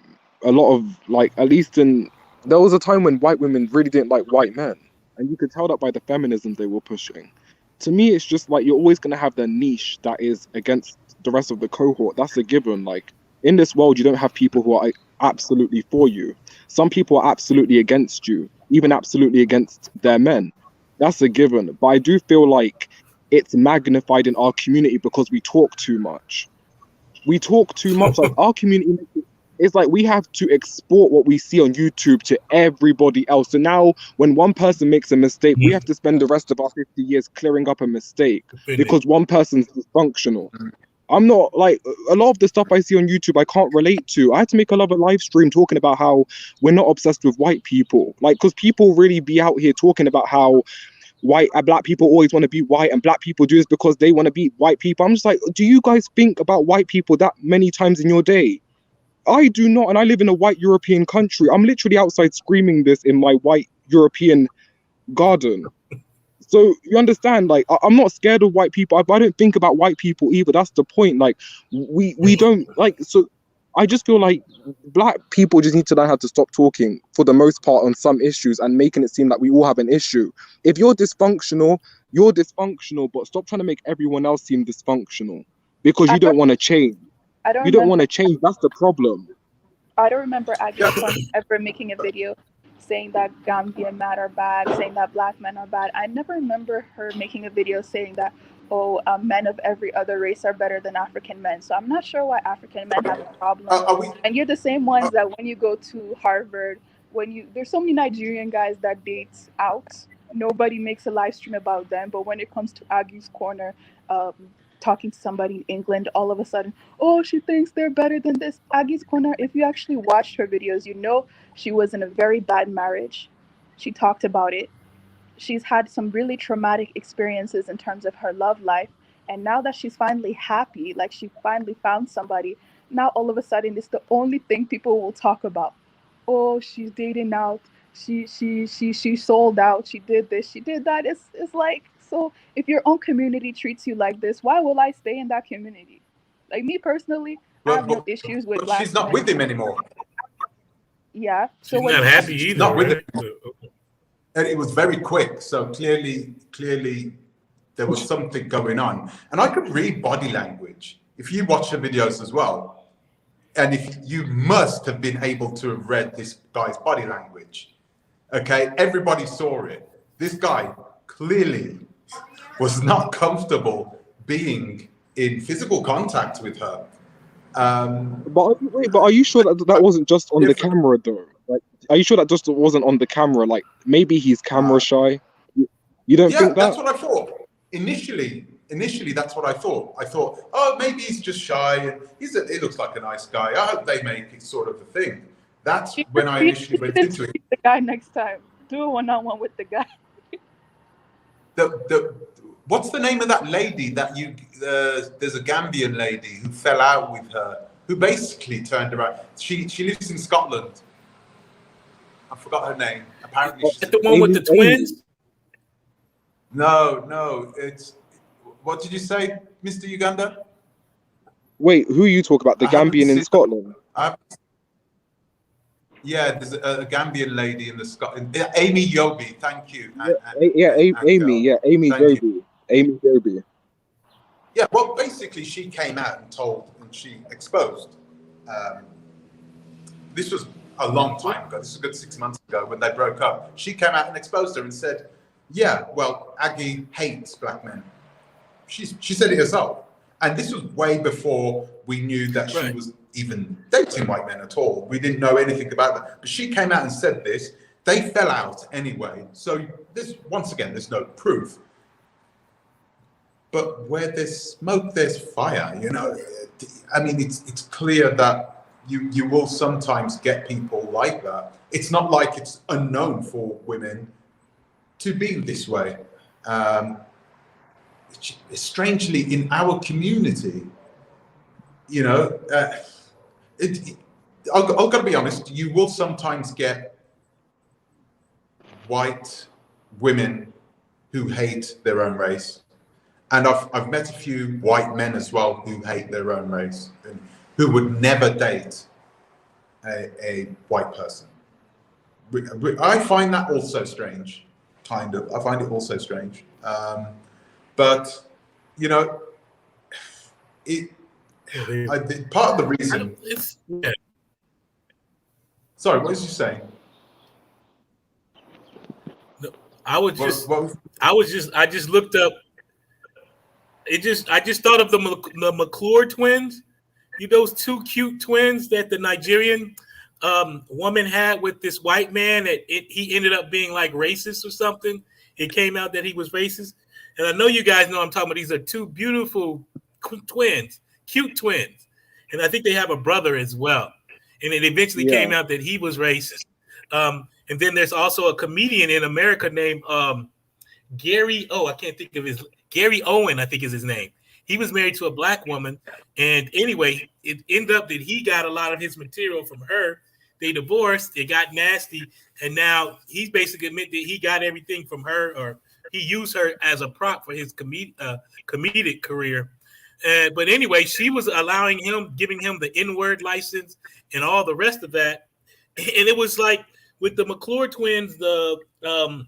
a lot of, like, at least there was a time when white women really didn't like white men. And you could tell that by the feminism they were pushing. To me, it's just like you're always going to have the niche that is against the rest of the cohort. That's a given. Like, in this world, you don't have people who are absolutely for you. Some people are absolutely against you, even absolutely against their men. That's a given. But I do feel like it's magnified in our community because we talk too much. We talk too much. Like, our community, it's like we have to export what we see on YouTube to everybody else. So now when one person makes a mistake, we have to spend the rest of our 50 years clearing up a mistake because one person's dysfunctional. I'm not, like, a lot of the stuff I see on YouTube I can't relate to. I had to make a live stream talking about how we're not obsessed with white people. Like, because people really be out here talking about how black people always want to be white and black people do this because they want to be white people. I'm just like, do you guys think about white people that many times in your day? I do not, and I live in a white European country. I'm literally outside screaming this in my white European garden. So you understand, like, I'm not scared of white people. I don't think about white people either. That's the point. Like, we don't, like, so I just feel like black people just need to learn how to stop talking for the most part on some issues and making it seem like we all have an issue. If you're dysfunctional, but stop trying to make everyone else seem dysfunctional because you don't want to change. You don't want to change. That's the problem. I don't remember Aggie ever making a video saying that Gambian men are bad, saying that black men are bad. I never remember her making a video saying that, men of every other race are better than African men. So I'm not sure why African men have a problem. And you're the same ones that when you go to Harvard, there's so many Nigerian guys that date out. Nobody makes a live stream about them. But when it comes to Aggie's Corner, talking to somebody in England, all of a sudden, she thinks they're better than this. Aggie's Corner, if you actually watched her videos, she was in a very bad marriage. She talked about it. She's had some really traumatic experiences in terms of her love life. And now that she's finally happy, like she finally found somebody, now all of a sudden it's the only thing people will talk about. Oh, she's dating out. She sold out. She did this. She did that. It's like, so if your own community treats you like this, why will I stay in that community? Like, me personally, I have no issues with black. She's not with him anymore. Yeah. She's not happy either. Not right? with him. And it was very quick. So clearly there was something going on. And I could read body language. If you watch the videos as well, And if you must have been able to have read this guy's body language, okay, everybody saw it. This guy clearly was not comfortable being in physical contact with her. But are you sure that that wasn't just on the camera though? Like, are you sure that just wasn't on the camera? Like, maybe he's camera shy. You don't think that? That's what I thought. Initially, that's what I thought. I thought, oh, maybe he's just shy, and he looks like a nice guy. I hope they make it sort of a thing. That's when I initially went into it. The guy next time, do a one-on-one with the guy. What's the name of that lady that there's a Gambian lady who fell out with her, who basically turned around. She lives in Scotland. I forgot her name. Apparently, she's the one with the twins. No, it's, what did you say, Mr. Uganda? Wait, who you talk about? The Gambian in Scotland? Yeah, there's a Gambian lady in the Scotland. Amy Yobi, thank you. Amy Yobi. Yeah, well, basically, she came out and she exposed. This was a long time ago. This was a good 6 months ago when they broke up. She came out and exposed her and said, yeah, well, Aggie hates black men. She said it herself. And this was way before we knew that she was even dating white men at all. We didn't know anything about that. But she came out and said this. They fell out anyway. So once again, there's no proof. But where there's smoke, there's fire. You know, I mean, it's clear that you will sometimes get people like that. It's not like it's unknown for women to be this way. Strangely, in our community, you know, I've got to be honest, you will sometimes get white women who hate their own race. And I've met a few white men as well who hate their own race and who would never date a white person. I find that also strange, kind of. I find it also strange. But, you know, part of the reason... Sorry, what was you saying? No, I just looked up. I just thought of the McClure twins. Those two cute twins that the Nigerian woman had with this white man that he ended up being like racist or something. It came out that he was racist. And I know you guys know I'm talking about. These are two beautiful twins, cute twins. And I think they have a brother as well. And it eventually came out that he was racist. And then there's also a comedian in America named Gary Owen, I think is his name. He was married to a black woman. And anyway, it ended up that he got a lot of his material from her. They divorced. It got nasty. And now he's basically admitted that he got everything from her, or he used her as a prop for his comedic career. But anyway, she was giving him the N-word license and all the rest of that. And it was like with the McClure twins, I'm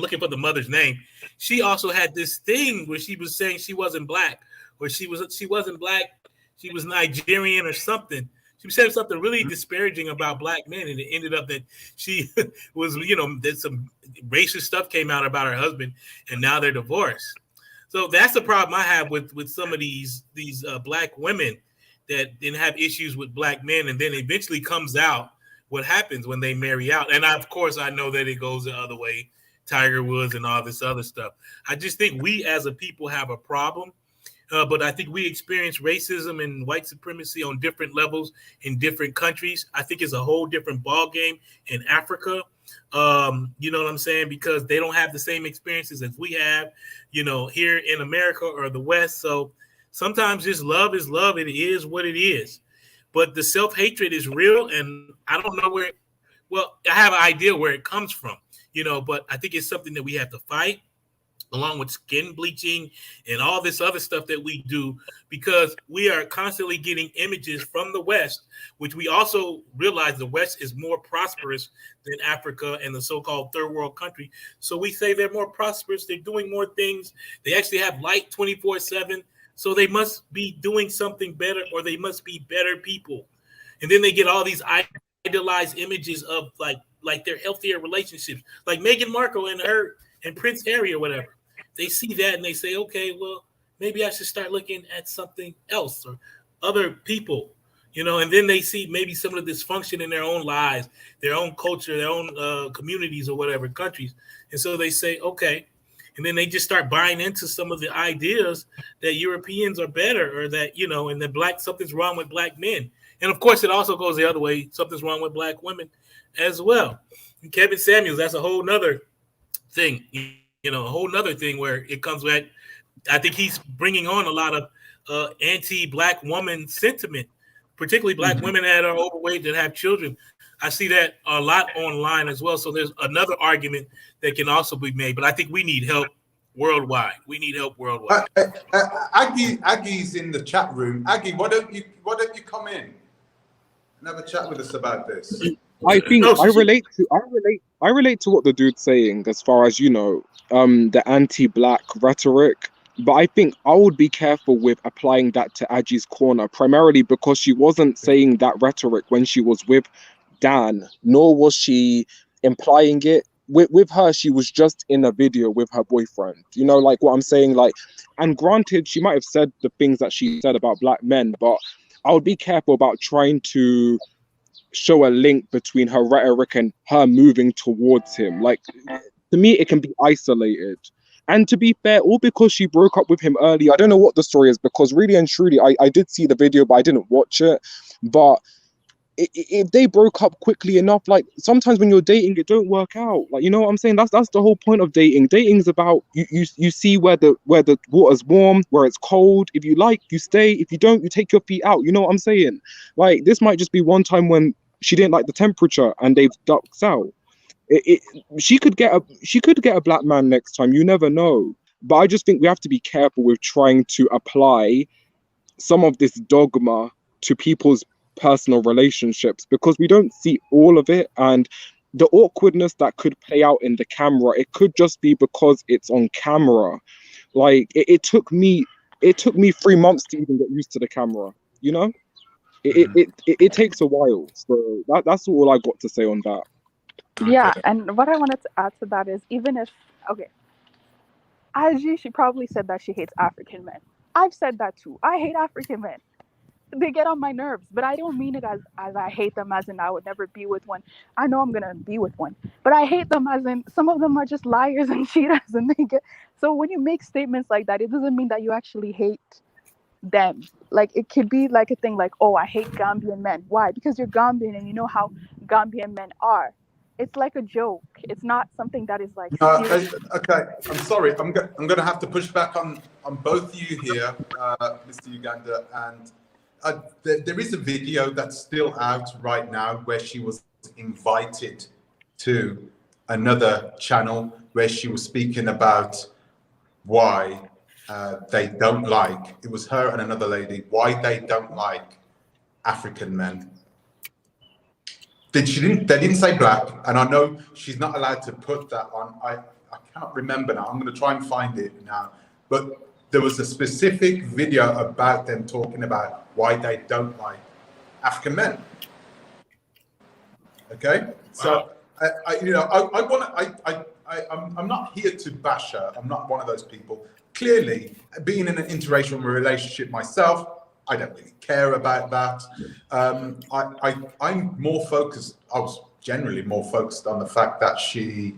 looking for the mother's name. She also had this thing where she was saying she wasn't black, or she wasn't black. She was Nigerian or something. She said something really disparaging about black men, and it ended up that she was, that some racist stuff came out about her husband, and now they're divorced. So that's the problem I have with some of these black women that didn't have issues with black men, and then eventually comes out what happens when they marry out. And of course, I know that it goes the other way, Tiger Woods and all this other stuff. I just think we as a people have a problem. But I think we experience racism and white supremacy on different levels in different countries. I think it's a whole different ballgame in Africa. You know what I'm saying? Because they don't have the same experiences as we have, here in America or the West. So sometimes just love is love. It is what it is. But the self-hatred is real. And I don't know I have an idea where it comes from, but I think it's something that we have to fight, along with skin bleaching and all this other stuff that we do, because we are constantly getting images from the West, which we also realize the West is more prosperous than Africa and the so-called third world country. So we say they're more prosperous. They're doing more things. They actually have light 24/7. so they must be doing something better, or they must be better people. And then they get all these idealized images of like their healthier relationships, like Meghan Markle and her and Prince Harry or whatever. They see that and they say, okay, well, maybe I should start looking at something else or other people, and then they see maybe some of the dysfunction in their own lives, their own culture, their own communities or whatever, countries. And so they say, okay. And then they just start buying into some of the ideas that Europeans are better, or that, and that something's wrong with black men. And of course, it also goes the other way. Something's wrong with black women as well. And Kevin Samuels, that's a whole nother thing, a whole nother thing where it comes back. I think he's bringing on a lot of anti-black woman sentiment, particularly black women that are overweight, that have children. I see that a lot online as well. So there's another argument that can also be made. But I think we need help worldwide. We need help worldwide. Aggie's in the chat room. Aggie, why don't you come in and have a chat with us about this? I think I relate to what the dude's saying as far as, the anti-black rhetoric. But I think I would be careful with applying that to Aggie's corner, primarily because she wasn't saying that rhetoric when she was with Dan, nor was she implying it. With her, she was just in a video with her boyfriend. Like what I'm saying, and granted, she might have said the things that she said about black men, but I would be careful about trying to show a link between her rhetoric and her moving towards him. Like, to me, it can be isolated. And to be fair, all because she broke up with him early. I don't know what the story is, because really and truly, I did see the video, but I didn't watch it. But if they broke up quickly enough, like, sometimes when you're dating, it don't work out. Like, you know what I'm saying? That's the whole point of dating. Dating is about you see where the water's warm, where it's cold. If you like, you stay. If you don't, you take your feet out. You know what I'm saying? Like, this might just be one time when she didn't like the temperature and they've ducked out. She could get a black man next time. You never know. But I just think we have to be careful with trying to apply some of this dogma to people's personal relationships, because we don't see all of it, and the awkwardness that could play out in the camera, it could just be because it's on camera. Like, it took me 3 months to even get used to the camera. It takes a while. So that's all I got to say on that. Yeah, and what I wanted to add to that is, even if, okay, Aggie, she probably said that she hates African men. I've said that too. I hate African men. They get on my nerves, but I don't mean it as I hate them as in I would never be with one. I know I'm gonna be with one, but I hate them as in some of them are just liars and cheaters, and so when you make statements like that, it doesn't mean that you actually hate them. Like, it could be like a thing like, oh, I hate Gambian men. Why? Because you're Gambian and you know how Gambian men are. It's like a joke. It's not something that is like. Okay, I'm sorry. I'm going to have to push back on both you here, Mr. Uganda, and there is a video that's still out right now where she was invited to another channel where she was speaking about why they don't like, it was her and another lady, why they don't like African men. They didn't say black, and I know she's not allowed to put that on. I can't remember now. I'm going to try and find it now. But there was a specific video about them talking about why they don't like African men. Okay, so I'm not here to bash her. I'm not one of those people. Clearly, being in an interracial relationship myself, I don't really care about that. I'm more focused. I was generally more focused on the fact that she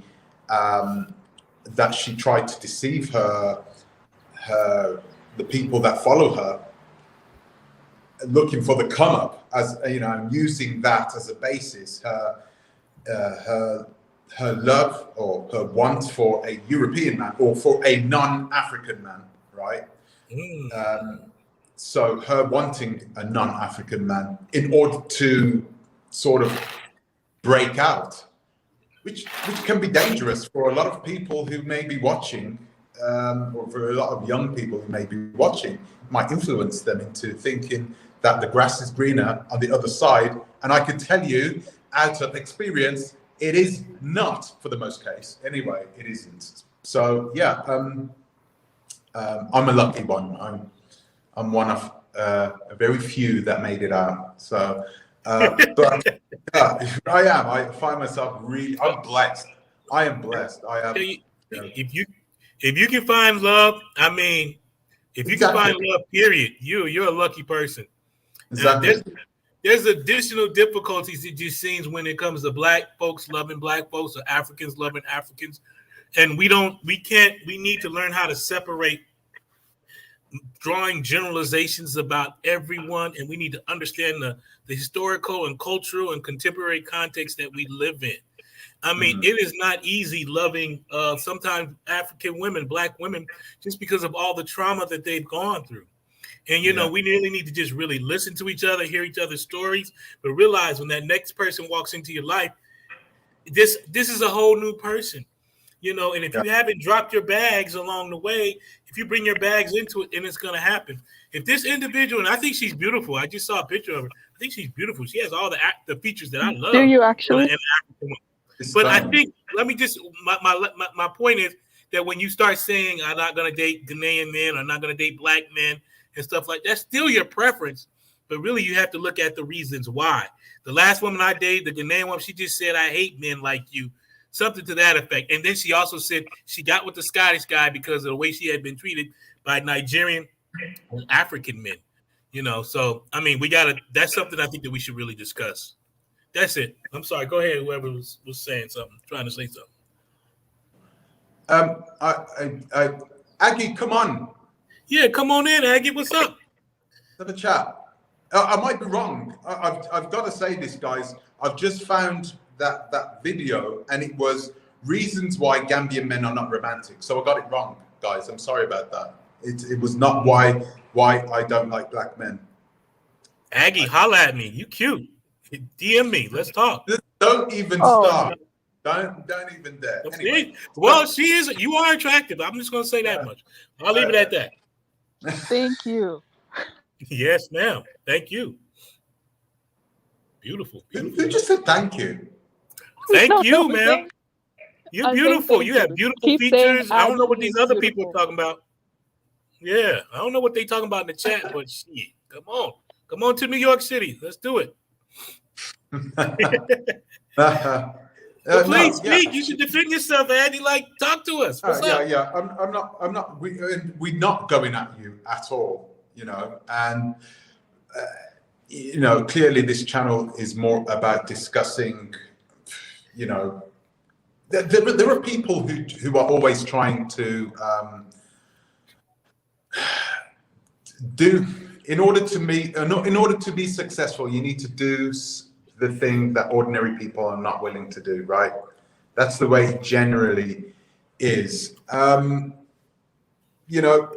tried to deceive the people that follow her, looking for the come up, as and using that as a basis. Her love or her want for a European man or for a non-African man, right? So her wanting a non-African man in order to sort of break out, which can be dangerous for a lot of people who may be watching, or for a lot of young people who may be watching, might influence them into thinking that the grass is greener on the other side. And I can tell you, out of experience, it is not, for the most case. Anyway, it isn't. So yeah, I'm a lucky one. I'm one of a very few that made it out. So, but I am. I find myself really. I'm blessed. I am blessed. I am. If you can find love, I mean, if you can find love, period, you're a lucky person. Exactly. There's additional difficulties it just seems when it comes to black folks loving black folks or Africans loving Africans. And we need to learn how to separate drawing generalizations about everyone, and we need to understand the historical and cultural and contemporary context that we live in. I mean, it is not easy loving sometimes African women, black women, just because of all the trauma that they've gone through. And, you know, we really need to just really listen to each other, hear each other's stories, but realize when that next person walks into your life, this is a whole new person, you know, and if you haven't dropped your bags along the way, if you bring your bags into it, then it's going to happen. If this individual, and I think she's beautiful. I just saw a picture of her. I think she's beautiful. She has all the features that I love. Do you actually? But I think, let me just, my point is that when you start saying, I'm not going to date Ghanaian men, or I'm not going to date black men and stuff like that, that's still your preference. But really, you have to look at the reasons why. The last woman I dated, the Ghanaian woman, she just said, I hate men like you, something to that effect. And then she also said she got with the Scottish guy because of the way she had been treated by Nigerian and African men. You know, so, I mean, that's something I think that we should really discuss. That's it. I'm sorry. Go ahead. Whoever was saying something, trying to say something. Aggie, come on. Yeah, come on in, Aggie. What's up? Have a chat. I might be wrong. I've got to say this, guys. I've just found that video, and it was reasons why Gambian men are not romantic. So I got it wrong, guys. I'm sorry about that. It was not why I don't like black men. Aggie, holla at me. You cute. DM me. Let's talk. Don't even start. Don't even dare. Anyway. Well, she is. You are attractive. I'm just going to say that much. I'll leave it at that. Thank you. Yes, ma'am. Thank you. Beautiful. Who just said thank you? Thank you, ma'am. You're beautiful. You have beautiful features. I don't know what these other people are talking about. Yeah, I don't know what they're talking about in the chat, but shit, come on to New York City. Let's do it. Please speak. You should defend yourself, Andy. Like, talk to us. What's up? Yeah. I'm not. We're not going at you at all. You know, and you know, clearly this channel is more about discussing. You know, there are people who are always trying to do. In order to be successful, you need to do the thing that ordinary people are not willing to do, right? That's the way it generally is. You know,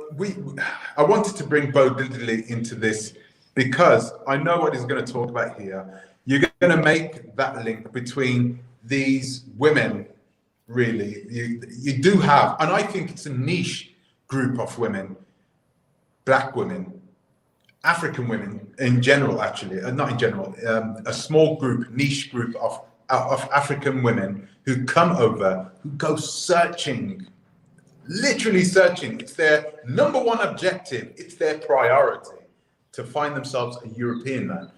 I wanted to bring Bo Diddley into this because I know what he's going to talk about here. You're going to make that link between these women, really. You do have, and I think it's a niche group of women, black women, African women in general, actually, not in general, a small group, niche group of African women who come over, who go searching, literally searching. It's their number one objective. It's their priority to find themselves a European man.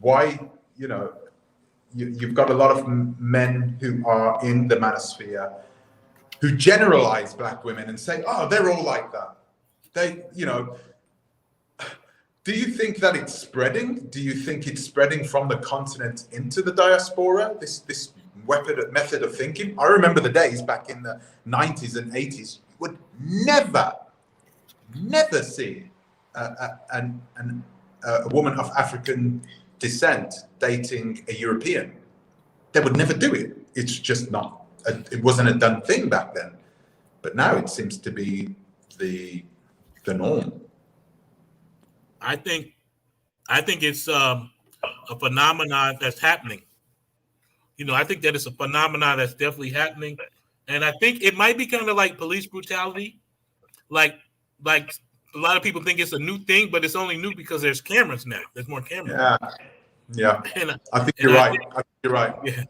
Why, you know, you've got a lot of men who are in the manosphere who generalize black women and say, oh, they're all like that. They, you know, do you think that it's spreading? Do you think it's spreading from the continent into the diaspora? This method of thinking? I remember the days back in the 90s and 80s, you would never see a woman of African descent dating a European. They would never do it. It's just not. It wasn't a done thing back then. But now it seems to be the norm. I think it's a phenomenon that's happening. You know, I think that it's a phenomenon that's definitely happening, and I think it might be kind of like police brutality. Like a lot of people think it's a new thing, but it's only new because there's cameras now. There's more cameras. Yeah. I think you're right. Yeah.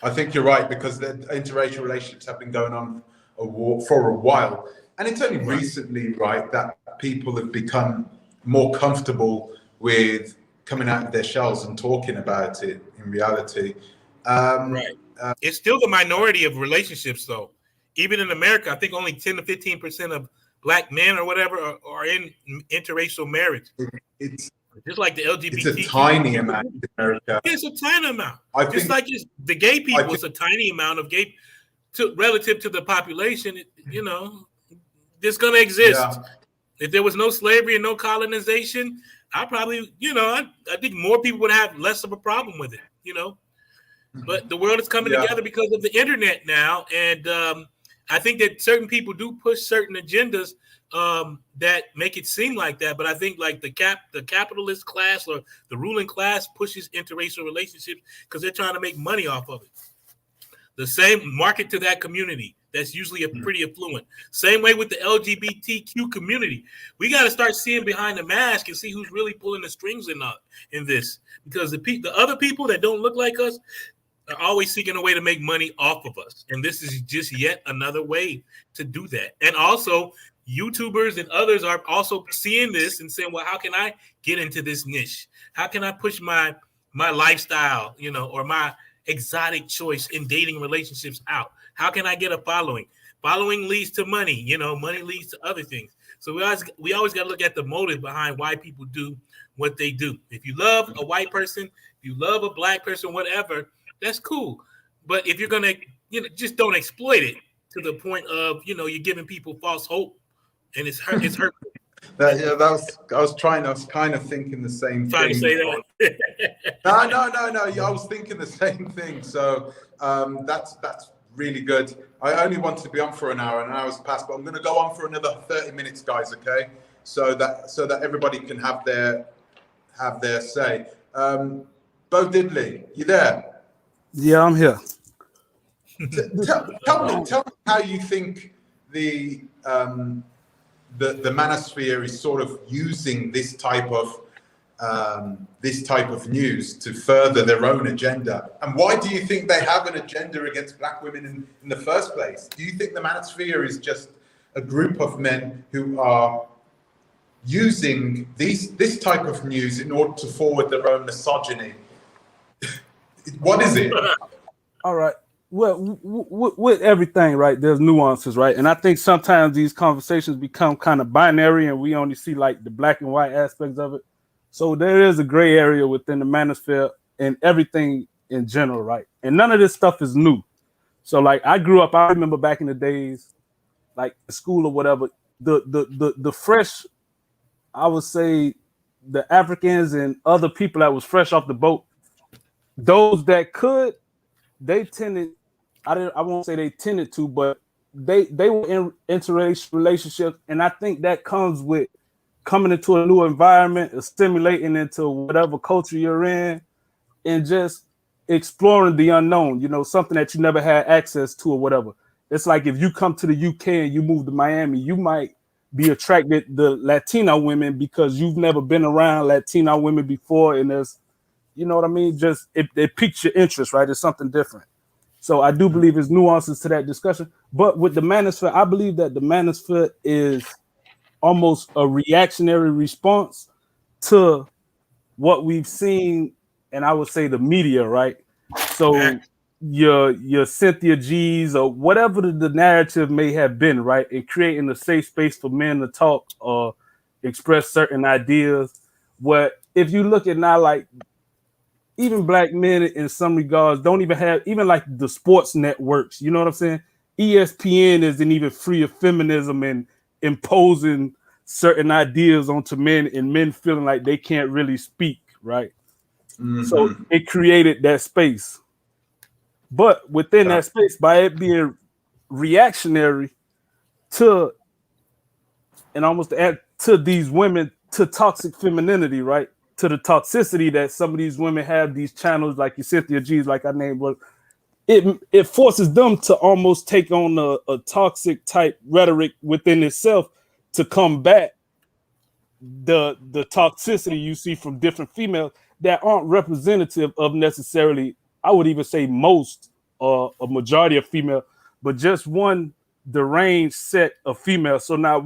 I think you're right because the interracial relationships have been going on for a while. And it's only recently, right, that people have become more comfortable with coming out of their shells and talking about it in reality. It's still the minority of relationships, though. Even in America, I think only 10 to 15% of Black men or whatever are in interracial marriage. It's just like the LGBT. It's a tiny amount in America. It's a tiny amount. Just like the gay people, it's a tiny amount of gay relative to the population. You know, it's going to exist. Yeah. If there was no slavery and no colonization, I probably, I think more people would have less of a problem with it, But the world is coming together because of the internet now. And I think that certain people do push certain agendas that make it seem like that. But I think like the capitalist class or the ruling class pushes interracial relationships because they're trying to make money off of it. The same market to that community. That's usually a pretty affluent. Same way with the LGBTQ community. We got to start seeing behind the mask and see who's really pulling the strings in this. Because the other people that don't look like us are always seeking a way to make money off of us. And this is just yet another way to do that. And also, YouTubers and others are also seeing this and saying, well, how can I get into this niche? How can I push my lifestyle, or my exotic choice in dating relationships out? How can I get a following? Following leads to money, money leads to other things. So we always got to look at the motive behind why people do what they do. If you love a white person, if you love a Black person, whatever, that's cool. But if you're going to, just don't exploit it to the point of, you're giving people false hope and it's hurtful. I was kind of thinking the same thing. Trying to say that? No. I was thinking the same thing. So that's really good. I only wanted to be on for an hour's past, but I'm going to go on for another 30 minutes, guys. Okay, so that everybody can have their say. Bo Diddley, you there? Yeah, I'm here. Tell me how you think the manosphere is sort of using this type of news to further their own agenda, and why do you think they have an agenda against Black women in the first place? Do you think the manosphere is just a group of men who are using this type of news in order to forward their own misogyny? What is it? All right. Well, with everything, right, there's nuances, right? And I think sometimes these conversations become kind of binary and we only see like the black and white aspects of it. So there is a gray area within the manosphere and everything in general, right? And none of this stuff is new. So like I remember back in the days, like school or whatever, the fresh, I would say the Africans and other people that was fresh off the boat, those that could, they tended, I won't say they tended to, but they were in interracial relationships. And I think that comes with coming into a new environment, assimilating into whatever culture you're in, and just exploring the unknown, something that you never had access to or whatever. It's like if you come to the UK and you move to Miami, you might be attracted to Latino women because you've never been around Latino women before. And there's, you know what I mean? Just it piques your interest, right? It's something different. So I do believe there's nuances to that discussion. But with the manosphere, I believe that the manosphere is almost a reactionary response to what we've seen, and I would say the media, right? So your Cynthia G's or whatever the narrative may have been, right? And creating a safe space for men to talk or express certain ideas. Where if you look at now, like even Black men in some regards don't even have, even like the sports networks, you know what I'm saying? ESPN isn't even free of feminism and imposing certain ideas onto men and men feeling like they can't really speak, right? Mm-hmm. So it created that space. But within that space, by it being reactionary to, and almost add to these women, to toxic femininity, right? To the toxicity that some of these women have, these channels like your Cynthia G's, like I named, but it forces them to almost take on a toxic type rhetoric within itself to combat the toxicity you see from different females that aren't representative of necessarily, I would even say most or a majority of female, but just one deranged set of females. So now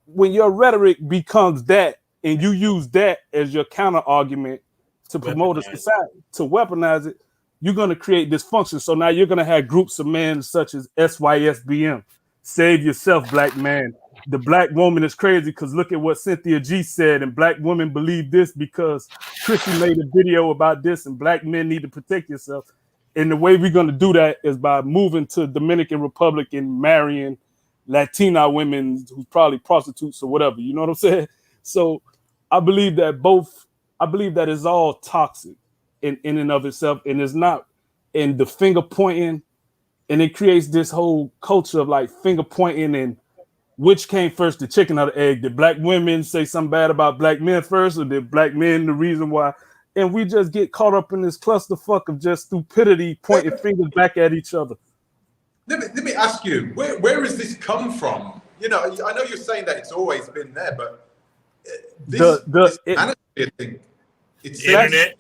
when your rhetoric becomes that, and you use that as your counter argument to promote a society, to weaponize it, you're going to create dysfunction. So now you're going to have groups of men such as SYSBM, Save Yourself, Black Man. The Black woman is crazy because look at what Cynthia G said, and Black women believe this because Chrissy made a video about this, and Black men need to protect yourself. And the way we're going to do that is by moving to Dominican Republic and marrying Latina women who's probably prostitutes or whatever. You know what I'm saying? So I believe that is all toxic in and of itself, and it's not in the finger pointing, and it creates this whole culture of like finger pointing and which came first, the chicken or the egg? Did Black women say something bad about Black men first, or did Black men the reason why? And we just get caught up in this clusterfuck of just stupidity, pointing fingers back at each other. Let me ask you, where has this come from? You know, I know you're saying that it's always been there, but this manosphere thing, it's internet.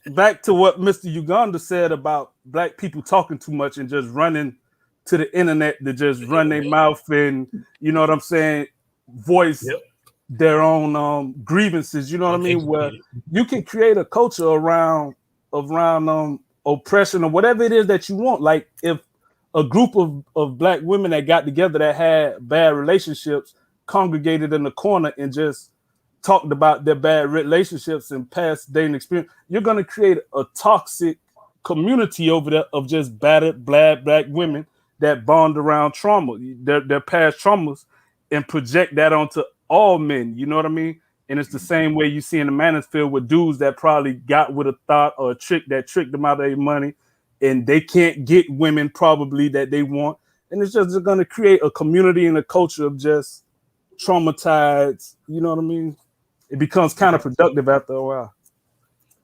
Back to what Mr. Uganda said about Black people talking too much and just running to the internet to just run their mouth and, you know what I'm saying, voice their own grievances. You know what I mean? Where you can create a culture around oppression or whatever it is that you want. Like if a group of Black women that got together that had bad relationships congregated in the corner and just talked about their bad relationships and past dating experience, you're going to create a toxic community over there of just battered Black women that bond around trauma, their past traumas, and project that onto all men. You know what I mean? And it's the same way you see in the manosphere with dudes that probably got with a thought or a trick that tricked them out of their money, and they can't get women probably that they want. And it's just going to create a community and a culture of just traumatized. You know what I mean? It becomes counterproductive after a while.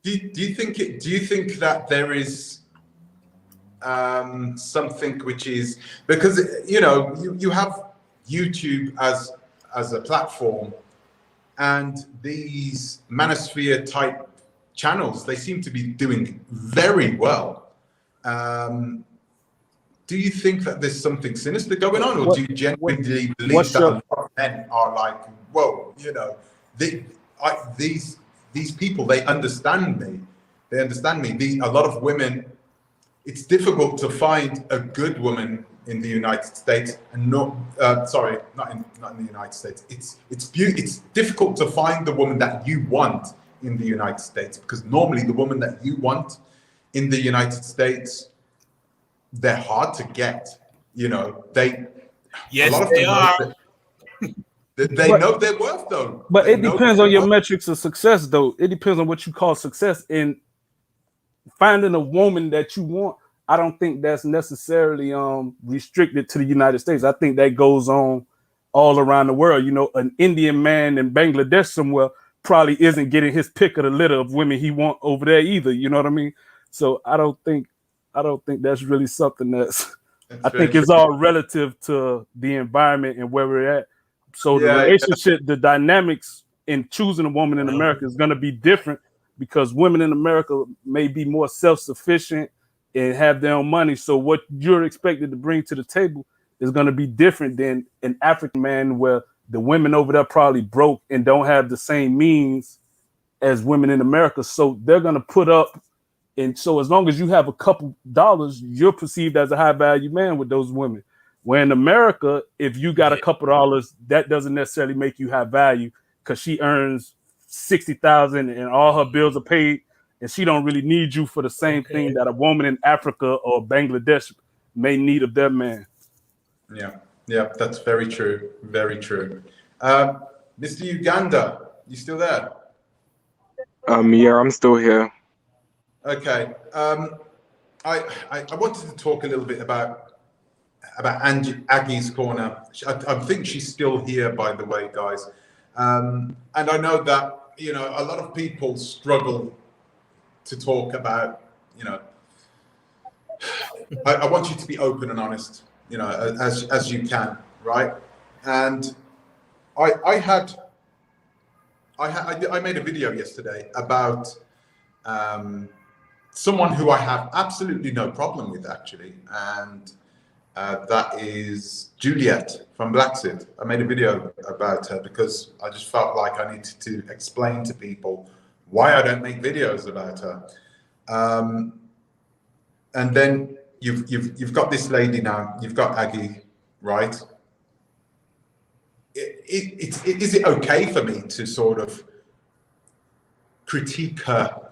Do you think that there is something which is, because you know you have YouTube as a platform, and these manosphere type channels, they seem to be doing very well. Do you think that there's something sinister going on, or do you genuinely believe that a lot of men are like, whoa, you know, these people, they understand me. They understand me. A lot of women, it's difficult to find a good woman in the United States, and not in the United States. It's difficult to find the woman that you want in the United States, because normally the woman that you want in the United States, they're hard to get. You know, they are. They know their worth, though. But it depends on your metrics of success, though. It depends on what you call success. And finding a woman that you want, I don't think that's necessarily restricted to the United States. I think that goes on all around the world. You know, an Indian man in Bangladesh somewhere probably isn't getting his pick of the litter of women he want over there either. You know what I mean? So I don't think that's really something that's I think it's all relative to the environment and where we're at. So the relationship, the dynamics in choosing a woman in America is going to be different, because women in America may be more self-sufficient and have their own money. So what you're expected to bring to the table is going to be different than an African man, where the women over there probably broke and don't have the same means as women in America. So they're going to put up. And so as long as you have a couple dollars, you're perceived as a high value man with those women. Where in America, if you got a couple dollars, that doesn't necessarily make you high value, because she earns $60,000 and all her bills are paid, and she don't really need you for the same thing that a woman in Africa or Bangladesh may need of their man. Yeah, that's very true. Very true. Mr. Uganda, you still there? Yeah, I'm still here. Okay. I wanted to talk a little bit about Aggie's Corner. I think she's still here, by the way, guys. And I know that, you know, a lot of people struggle to talk about, you know, I want you to be open and honest, you know, as you can, right? And I made a video yesterday about someone who I have absolutely no problem with, actually, and That is Juliet from Blacksid. I made a video about her because I just felt like I needed to explain to people why I don't make videos about her. And then you've got this lady now. You've got Aggie, right? Is it okay for me to sort of critique her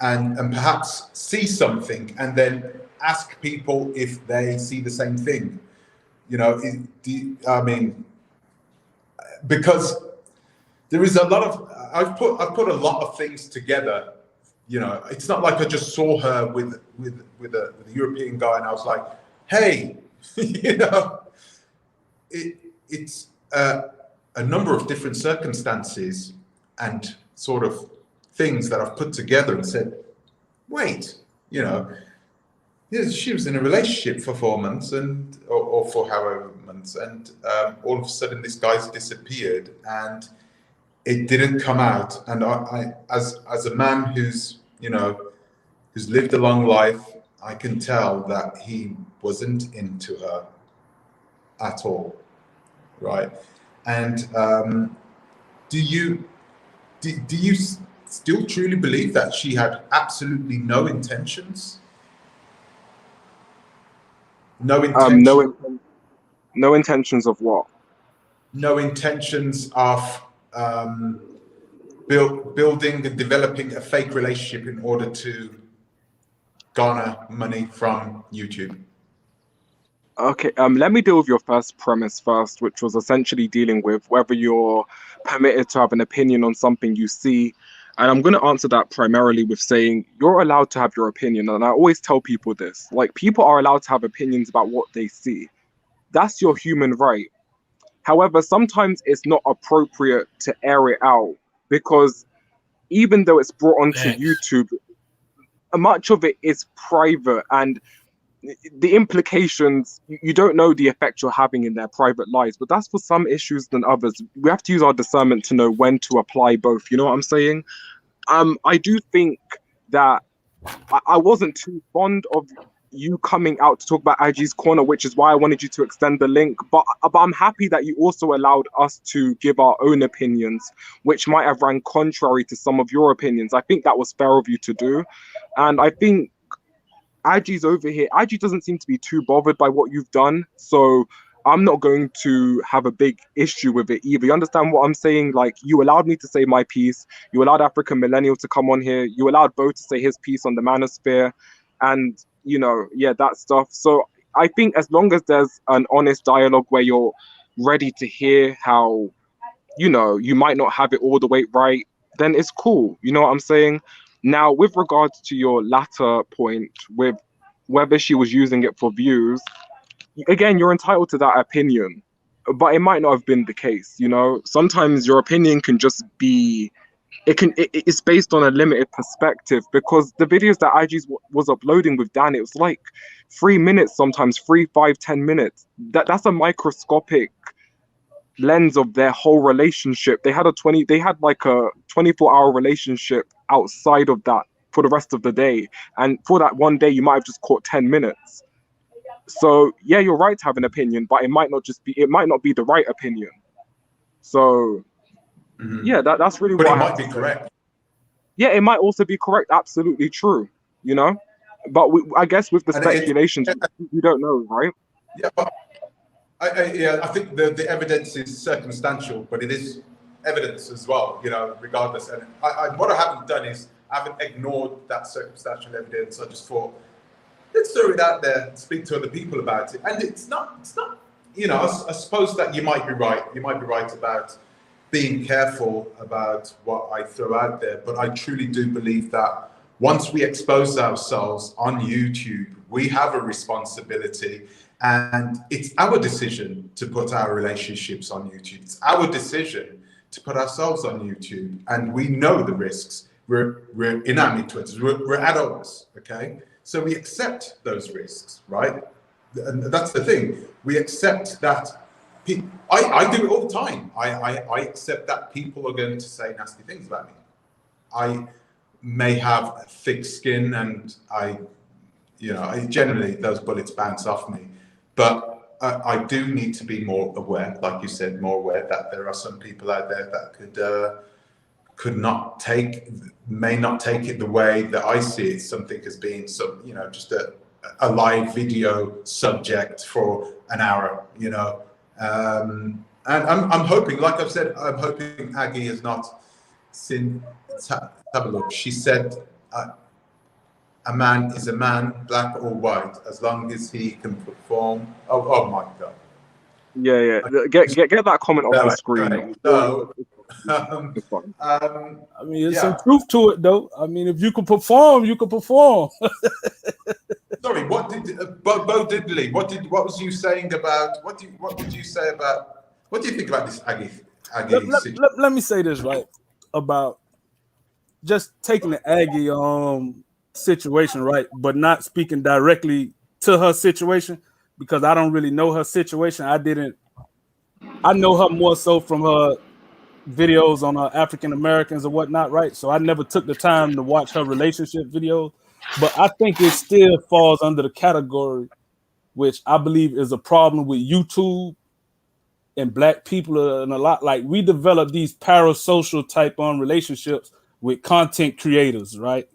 and perhaps see something and then ask people if they see the same thing? You know, I mean, because there is a lot of I've put a lot of things together. You know, it's not like I just saw her with a European guy and I was like, hey, you know, it's a number of different circumstances and sort of things that I've put together and said, wait, you know, she was in a relationship for 4 months or for however months, and all of a sudden this guy's disappeared and it didn't come out. And I as a man who's lived a long life, I can tell that he wasn't into her at all, right? And do you still truly believe that she had absolutely no intentions? No intentions of what? No intentions of building and developing a fake relationship in order to garner money from YouTube. Okay, let me deal with your first premise first, which was essentially dealing with whether you're permitted to have an opinion on something you see. And I'm going to answer that primarily with saying you're allowed to have your opinion. And I always tell people this, like, people are allowed to have opinions about what they see. That's your human right. However, sometimes it's not appropriate to air it out because even though it's brought onto YouTube, much of it is private, and the implications, you don't know the effect you're having in their private lives, but that's for some issues than others. We have to use our discernment to know when to apply both. You know what I'm saying? I do think that I wasn't too fond of you coming out to talk about Aggie's Corner, which is why I wanted you to extend the link. But I'm happy that you also allowed us to give our own opinions, which might have ran contrary to some of your opinions. I think that was fair of you to do. And I think Aggie's over here. Aggie doesn't seem to be too bothered by what you've done, so I'm not going to have a big issue with it either. You understand what I'm saying? Like, you allowed me to say my piece. You allowed African Millennial to come on here. You allowed Bo to say his piece on the manosphere, and that stuff. So I think as long as there's an honest dialogue where you're ready to hear how, you might not have it all the way right, then it's cool. You know what I'm saying? Now, with regards to your latter point, with whether she was using it for views, again, you're entitled to that opinion, but it might not have been the case. Sometimes your opinion can just be, it's based on a limited perspective, because the videos that Agies was uploading with Dan, it was like 3 minutes, sometimes 3, 5, 10 minutes. That's a microscopic lens of their whole relationship. They had like a 24-hour relationship outside of that for the rest of the day, and for that one day you might have just caught 10 minutes. So yeah, you're right to have an opinion, but it might not be the right opinion. So yeah, that's really what it might be correct. Yeah, it might also be correct. Absolutely true. But I guess with the speculations, we don't know, right? Yeah, but I think the evidence is circumstantial, but it is evidence as well, regardless. And what I haven't done is I haven't ignored that circumstantial evidence. I just thought, let's throw it out there and speak to other people about it. And it's not, I suppose that you might be right. You might be right about being careful about what I throw out there. But I truly do believe that once we expose ourselves on YouTube, we have a responsibility. And it's our decision to put our relationships on YouTube. It's our decision to put ourselves on YouTube. And we know the risks. We're in our mid-20s. We're adults, okay? So we accept those risks, right? And that's the thing. We accept that. I do it all the time. I accept that people are going to say nasty things about me. I may have a thick skin and I Generally those bullets bounce off me, but I do need to be more aware, like you said, more aware that there are some people out there that may not take it the way that I see it. Something as being just a live video subject for an hour, and I'm hoping, like I've said, I'm hoping Aggie has not seen. Have a look. She said, a man is a man, black or white, as long as he can perform. Oh my God. Yeah. Get that comment off the screen. So, I mean, there's some truth to it, though. I mean, if you can perform, you can perform. Sorry, what did Bo Diddley? What was you saying about? What did you say about? What do you think about this Aggie let me say this, right, about just taking the Aggie situation, right, but not speaking directly to her situation, because I don't really know her situation. I know her more so from her videos on African Americans or whatnot, right? So I never took the time to watch her relationship videos, but I think it still falls under the category, which I believe is a problem with YouTube and black people, and a lot, like, we develop these parasocial type on relationships with content creators, right?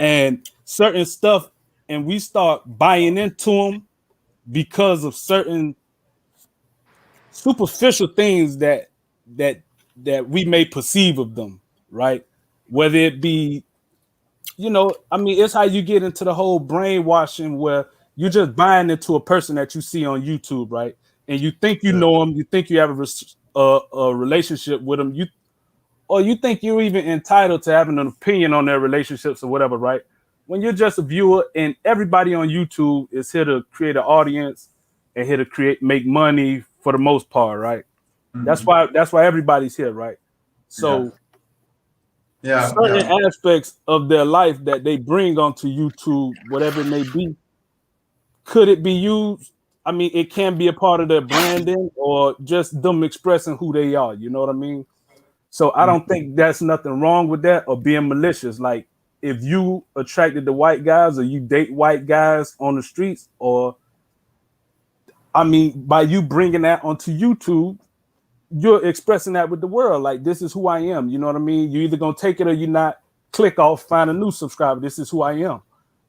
And certain stuff, and we start buying into them because of certain superficial things that we may perceive of them, right? Whether it be, I mean, it's how you get into the whole brainwashing where you're just buying into a person that you see on YouTube, right? And you think you know them, you think you have a relationship with them, or you think you're even entitled to having an opinion on their relationships or whatever, right? When you're just a viewer, and everybody on YouTube is here to create an audience and here to make money for the most part, right? Mm-hmm. That's why everybody's here, right? So certain aspects of their life that they bring onto YouTube, whatever it may be, could it be used? I mean, it can be a part of their branding or just them expressing who they are. You know what I mean? So I don't think that's nothing wrong with that or being malicious. Like, if you attracted to white guys or you date white guys on the streets, or, I mean, by you bringing that onto YouTube, you're expressing that with the world. Like, this is who I am. You know what I mean? You're either going to take it or you're not. Click off, find a new subscriber. This is who I am,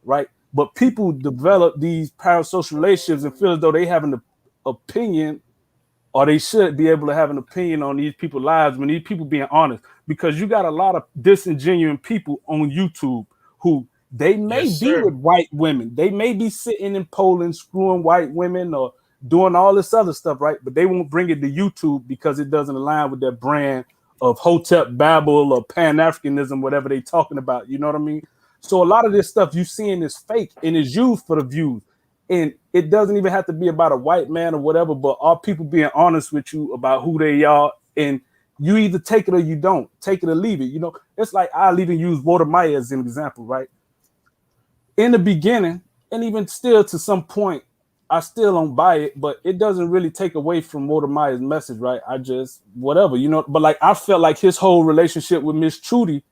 right? But people develop these parasocial relationships and feel as though they have an opinion, or they should be able to have an opinion on these people's lives when these people being honest. Because you got a lot of disingenuous people on YouTube who they may be with white women. They may be sitting in Poland screwing white women or doing all this other stuff, right? But they won't bring it to YouTube because it doesn't align with their brand of Hotep Babel or Pan-Africanism, whatever they talking about. You know what I mean? So a lot of this stuff you seeing is fake and is used for the views. And it doesn't even have to be about a white man or whatever, but are people being honest with you about who they are? And you either take it or you don't. Take it or leave it. You know, it's like, I'll even use Walter Maya as an example, right? In the beginning, and even still to some point, I still don't buy it, but it doesn't really take away from Walter Maya's message, right? I just, whatever, you know, but like, I felt like his whole relationship with Miss Trudy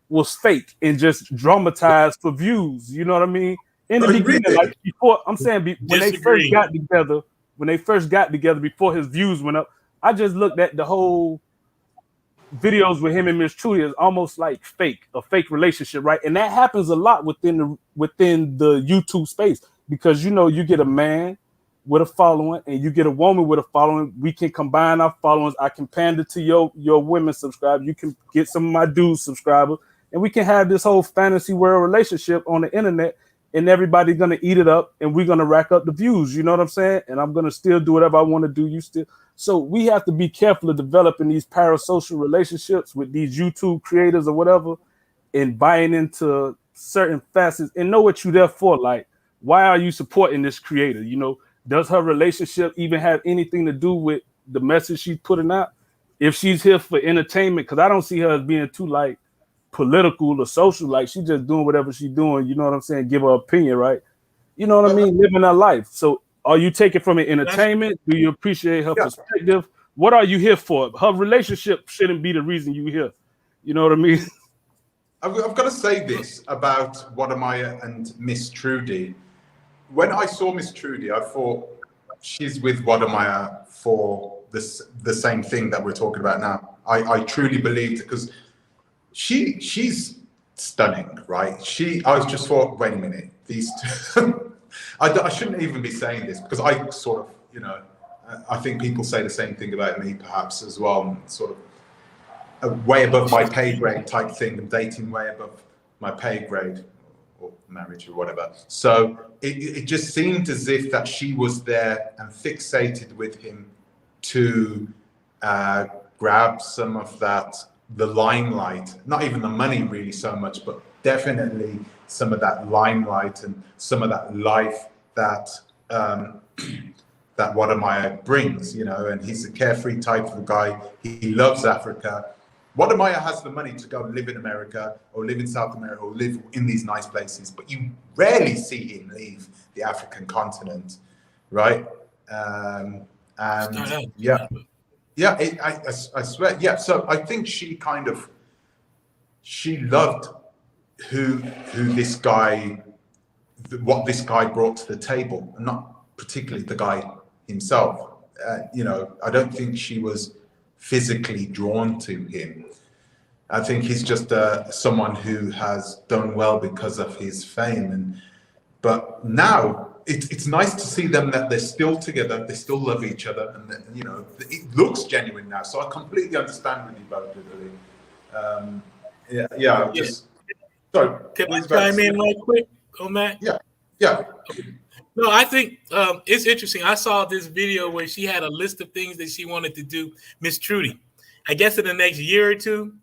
was fake and just dramatized for views. You know what I mean? In the beginning, really? Like before, I'm saying when they first got together, before his views went up, I just looked at the whole videos with him and Miss Trudy as almost like a fake relationship, right? And that happens a lot within the YouTube space, because, you know, you get a man with a following and you get a woman with a following. We can combine our followings. I can pander to your women subscribers. You can get some of my dudes subscribers, and we can have this whole fantasy world relationship on the internet. And everybody's gonna eat it up, and we're gonna rack up the views. You know what I'm saying? And I'm gonna still do whatever I want to do. You still. So we have to be careful of developing these parasocial relationships with these YouTube creators or whatever, and buying into certain facets and know what you're there for. Like, why are you supporting this creator? You know, does her relationship even have anything to do with the message she's putting out? If she's here for entertainment, because I don't see her as being too like political or social, like she's just doing whatever she's doing, you know what I'm saying, give her opinion, right? You know what I mean, living her life. So are you taking from it entertainment? Do you appreciate her perspective? What are you here for? Her relationship shouldn't be the reason you here. You know what I mean? I've got to say this about Wadamaya and Miss Trudy. when I saw Miss Trudy, I thought she's with Wadamaya for the same thing that we're talking about now. I truly believed it because she's stunning, right? I was just thought, wait a minute, these two. I shouldn't even be saying this because I sort of, you know, I think people say the same thing about me perhaps as well, sort of a way above my pay grade type thing, and dating way above my pay grade or marriage or whatever. So it just seemed as if that she was there and fixated with him to grab some of that, the limelight, not even the money really so much, but definitely some of that limelight and some of that life that that Wadamaya brings, you know. And he's a carefree type of guy. He loves Africa. Wadamaya has the money to go and live in America or live in South America or live in these nice places, but you rarely see him leave the African continent, right? And yeah, I swear, yeah. So I think she loved who this guy, what this guy brought to the table, and not particularly the guy himself. You know, I don't think she was physically drawn to him. I think he's just someone who has done well because of his fame. But now it's nice to see them that they're still together, they still love each other, and that, you know, it looks genuine now. So I completely understand with you both, really. Just sorry. Can I chime in real quick on that? Yeah. No, I think it's interesting. I saw this video where she had a list of things that she wanted to do, Miss Trudy, I guess in the next year or two.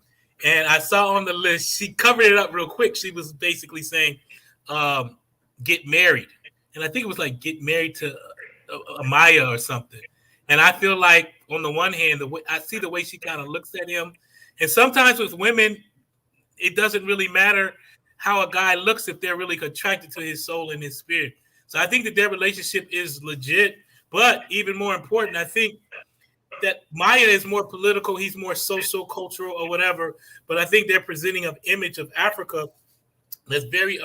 And I saw on the list, she covered it up real quick. She was basically saying, get married. And I think it was like get married to Amaya or something. And I feel like on the one hand, I see the way she kind of looks at him. And sometimes with women, it doesn't really matter how a guy looks if they're really attracted to his soul and his spirit. So I think that their relationship is legit. But even more important, I think that Maya is more political. He's more social, cultural, or whatever. But I think they're presenting an image of Africa that's very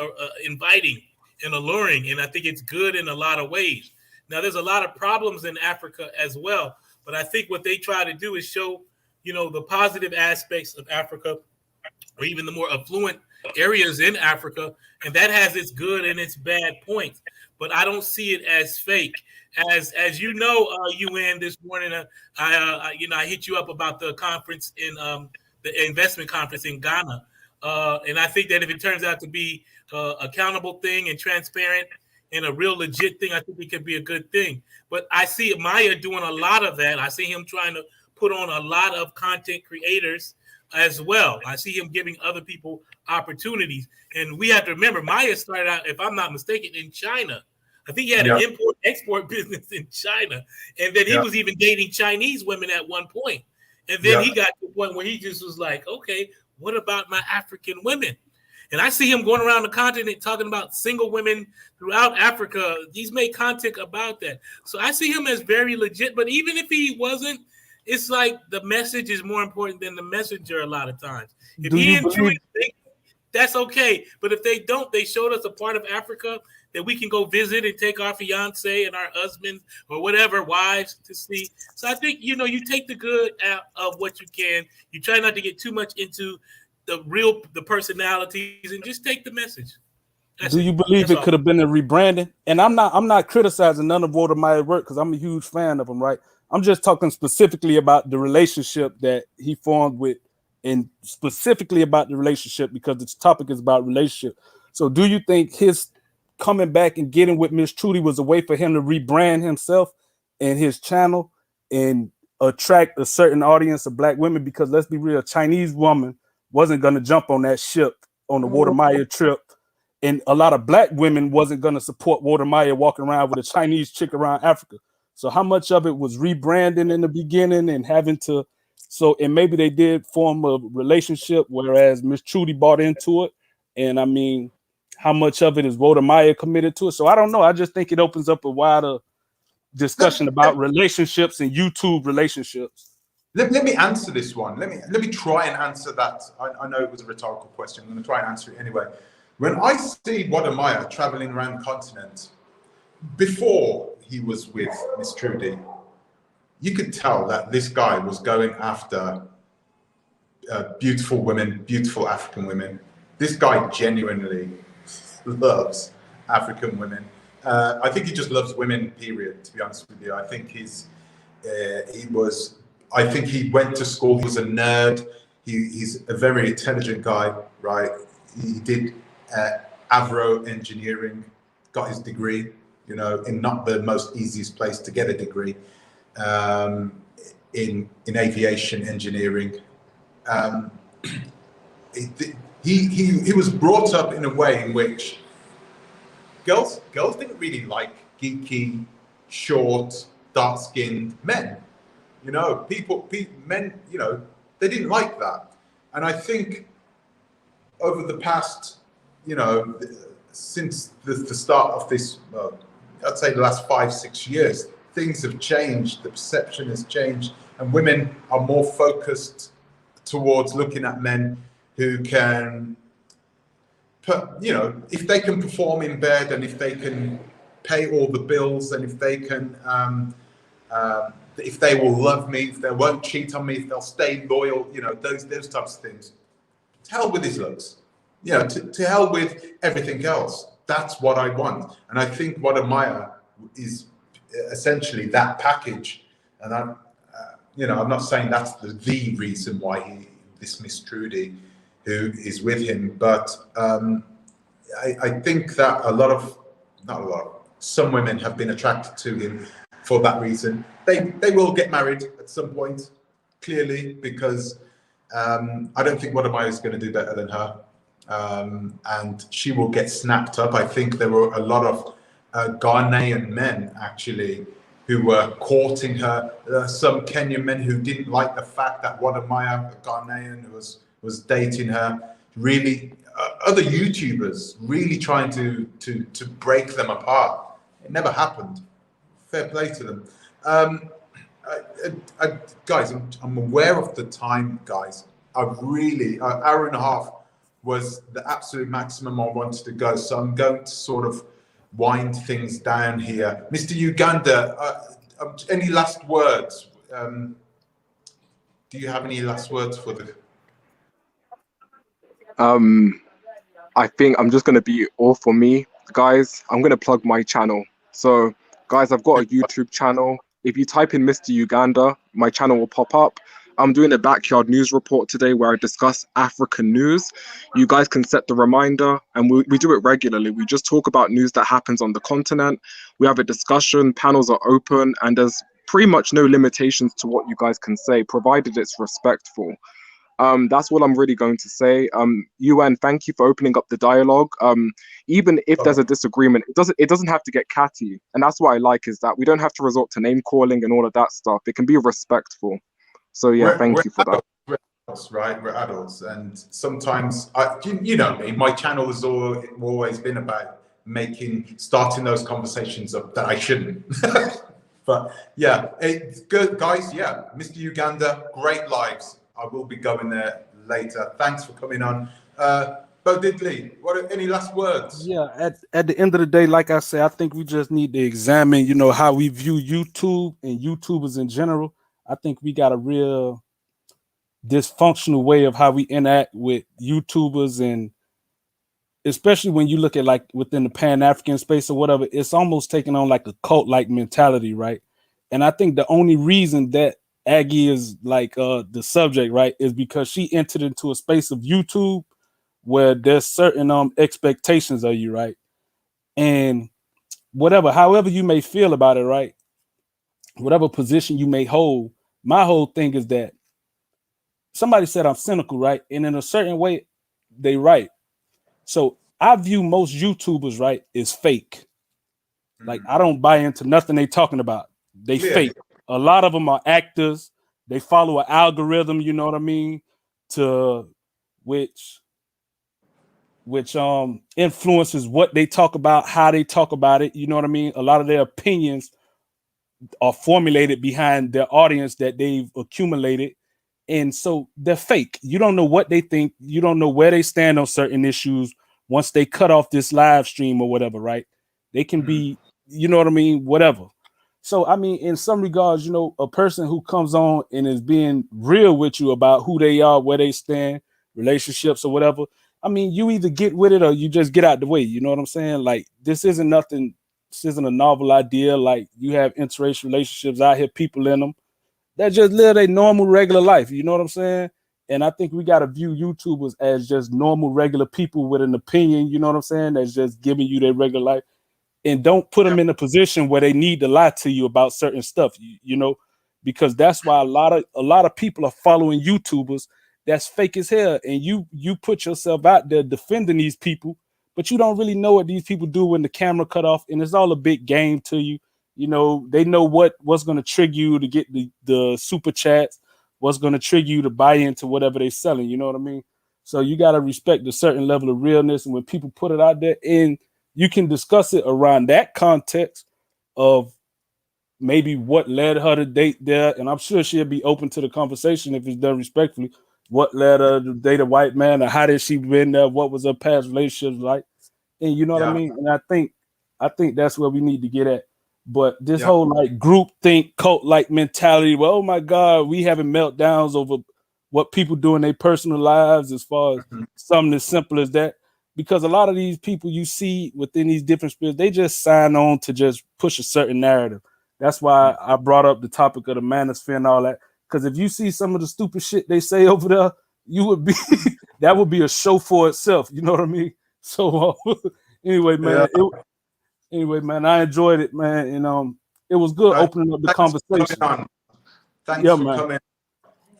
inviting and alluring. And I think it's good in a lot of ways. Now, there's a lot of problems in Africa as well. But I think what they try to do is show, you know, the positive aspects of Africa, or even the more affluent areas in Africa. And that has its good and its bad points. But I don't see it as fake. As you know, UN, this morning, I hit you up about the conference in the investment conference in Ghana. And I think that if it turns out to be accountable thing and transparent and a real legit thing, I think it could be a good thing. But I see Maya doing a lot of that. I see him trying to put on a lot of content creators as well. I see him giving other people opportunities. And we have to remember, Maya started out, if I'm not mistaken, in China. I think he had an import-export business in China. And then he was even dating Chinese women at one point. And then he got to the point where he just was like, okay, what about my African women? And I see him going around the continent talking about single women throughout Africa. He's made content about that. So I see him as very legit. But even if he wasn't, it's like the message is more important than the messenger a lot of times. If he and Trudy, that's okay. But if they don't, they showed us a part of Africa that we can go visit and take our fiance and our husbands or whatever, wives to see. So I think, you know, you take the good out of what you can. You try not to get too much into the personalities and just take the message. Do you believe it could have been a rebranding? And I'm not criticizing none of Wadamaya's work because I'm a huge fan of him, right? I'm just talking specifically about the relationship that he formed with, and specifically about the relationship because this topic is about relationship. So do you think his coming back and getting with Miss Trudy was a way for him to rebrand himself and his channel and attract a certain audience of black women? Because let's be real, a Chinese woman wasn't going to jump on that ship on the Wadamaya trip. And a lot of black women wasn't going to support Wadamaya walking around with a Chinese chick around Africa. So how much of it was rebranding in the beginning and having to, and maybe they did form a relationship, whereas Miss Trudy bought into it. And I mean, how much of it is Wadamaya committed to it? So I don't know. I just think it opens up a wider discussion about relationships and YouTube relationships. Let me answer this one. Let me try and answer that. I know it was a rhetorical question. I'm going to try and answer it anyway. When I see Wadamaya traveling around the continent, before he was with Miss Trudy, you could tell that this guy was going after beautiful women, beautiful African women. This guy genuinely loves African women. I think he just loves women, period, to be honest with you. I think I think he went to school, he was a nerd. He's a very intelligent guy, right? He did agro engineering, got his degree, you know, in not the most easiest place to get a degree, in aviation engineering. He was brought up in a way in which girls didn't really like geeky, short, dark-skinned men. You know, men, you know, they didn't like that. And I think over the past, you know, since the start of this, I'd say the last 5-6 years, things have changed, the perception has changed, and women are more focused towards looking at men who can you know, if they can perform in bed and if they can pay all the bills and if they can, if they will love me, if they won't cheat on me, if they'll stay loyal, you know, those types of things. To hell with his looks, you know, to hell with everything else. That's what I want. And I think what I admire is essentially that package. And I'm, you know, I'm not saying that's the reason why he dismissed Trudy, who is with him, but I think that some women have been attracted to him for that reason. They will get married at some point, clearly, because I don't think Wadamaya is going to do better than her, and she will get snapped up. I think there were a lot of Ghanaian men actually who were courting her. Some Kenyan men who didn't like the fact that Wadamaya, a Ghanaian, was dating her. Really, other YouTubers really trying to break them apart. It never happened. Fair play to them. Guys, I'm aware of the time, guys. I've really, an hour and a half was the absolute maximum I wanted to go. So I'm going to sort of wind things down here. Mr. Uganda, any last words? Do you have any last words for the... I think I'm just going to be all for me. Guys, I'm going to plug my channel. So, guys, I've got a YouTube channel. If you type in Mr. Uganda, my channel will pop up. I'm doing a backyard news report today where I discuss African news. You guys can set the reminder, and we do it regularly. We just talk about news that happens on the continent. We have a discussion, panels are open, and there's pretty much no limitations to what you guys can say, provided it's respectful. That's what I'm really going to say. UN, thank you for opening up the dialogue. Even if there's a disagreement, it doesn't have to get catty. And that's what I like, is that we don't have to resort to name calling and all of that stuff. It can be respectful. So yeah, thank you for that. We're adults, right? We're adults, and sometimes, you know me, my channel has always been about starting those conversations up that I shouldn't. But yeah, it's good, guys. Yeah, Mr. Uganda, great lives. I will be going there later. Thanks for coming on. Bo Diddley, any last words? Yeah, at the end of the day, like I said, I think we just need to examine, you know, how we view YouTube and YouTubers in general. I think we got a real dysfunctional way of how we interact with YouTubers, and especially when you look at like within the Pan-African space or whatever, it's almost taking on like a cult-like mentality, right? And I think the only reason that Aggie is like the subject, right, is because she entered into a space of YouTube where there's certain expectations of you, right? And however you may feel about it, right? Whatever position you may hold, my whole thing is that somebody said I'm cynical, right? And in a certain way, they right. So I view most YouTubers, right, as fake. Like I don't buy into nothing they talking about. They fake. A lot of them are actors. They follow an algorithm, you know what I mean, to which influences what they talk about, how they talk about it. You know what I mean? A lot of their opinions are formulated behind their audience that they've accumulated. And so they're fake. You don't know what they think. You don't know where they stand on certain issues once they cut off this live stream or whatever, right? They can be you know what I mean, whatever. So I mean, in some regards, you know, a person who comes on and is being real with you about who they are, where they stand, relationships or whatever, I mean, you either get with it or you just get out the way. You know what I'm saying? Like, this isn't nothing. This isn't a novel idea. Like, you have interracial relationships out here, people in them that just live a normal, regular life. You know what I'm saying? And I think we got to view YouTubers as just normal, regular people with an opinion. You know what I'm saying? That's just giving you their regular life, and don't put them in a position where they need to lie to you about certain stuff. You know, because that's why a lot of people are following YouTubers that's fake as hell, and you put yourself out there defending these people, but you don't really know what these people do when the camera cut off, and it's all a big game to you. You know, they know what's going to trigger you to get the super chats, what's going to trigger you to buy into whatever they're selling. You know what I mean? So you got to respect a certain level of realness, and when people put it out there, and you can discuss it around that context of maybe what led her to date there, and I'm sure she'll be open to the conversation if it's done respectfully. What led her to date a white man, or how did she been there? What was her past relationships like? And you know what I mean? And I think that's where we need to get at. But this whole like group think cult like mentality, well, oh my God, we having meltdowns over what people do in their personal lives as far as something as simple as that. Because a lot of these people you see within these different spirits, they just sign on to just push a certain narrative. That's why I brought up the topic of the manosphere and all that. Because if you see some of the stupid shit they say over there, you would be that would be a show for itself. You know what I mean? So anyway, man. Anyway, man, I enjoyed it, man, and it was good opening up the conversation. Thanks for coming.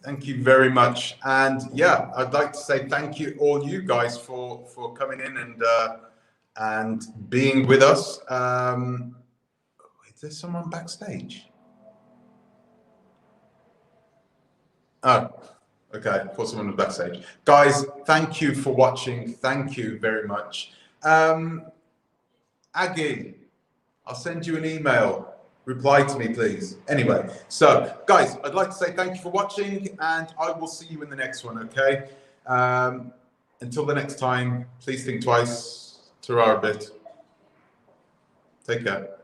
Thank you very much. And yeah, I'd like to say thank you, all you guys, for coming in and being with us. Is there someone backstage? Oh, okay. I thought someone was backstage. Guys, thank you for watching. Thank you very much. Aggie, I'll send you an email. Reply to me, please. Anyway, so guys, I'd like to say thank you for watching, and I will see you in the next one, okay? Until the next time, please think twice. Ta-ra a bit. Take care.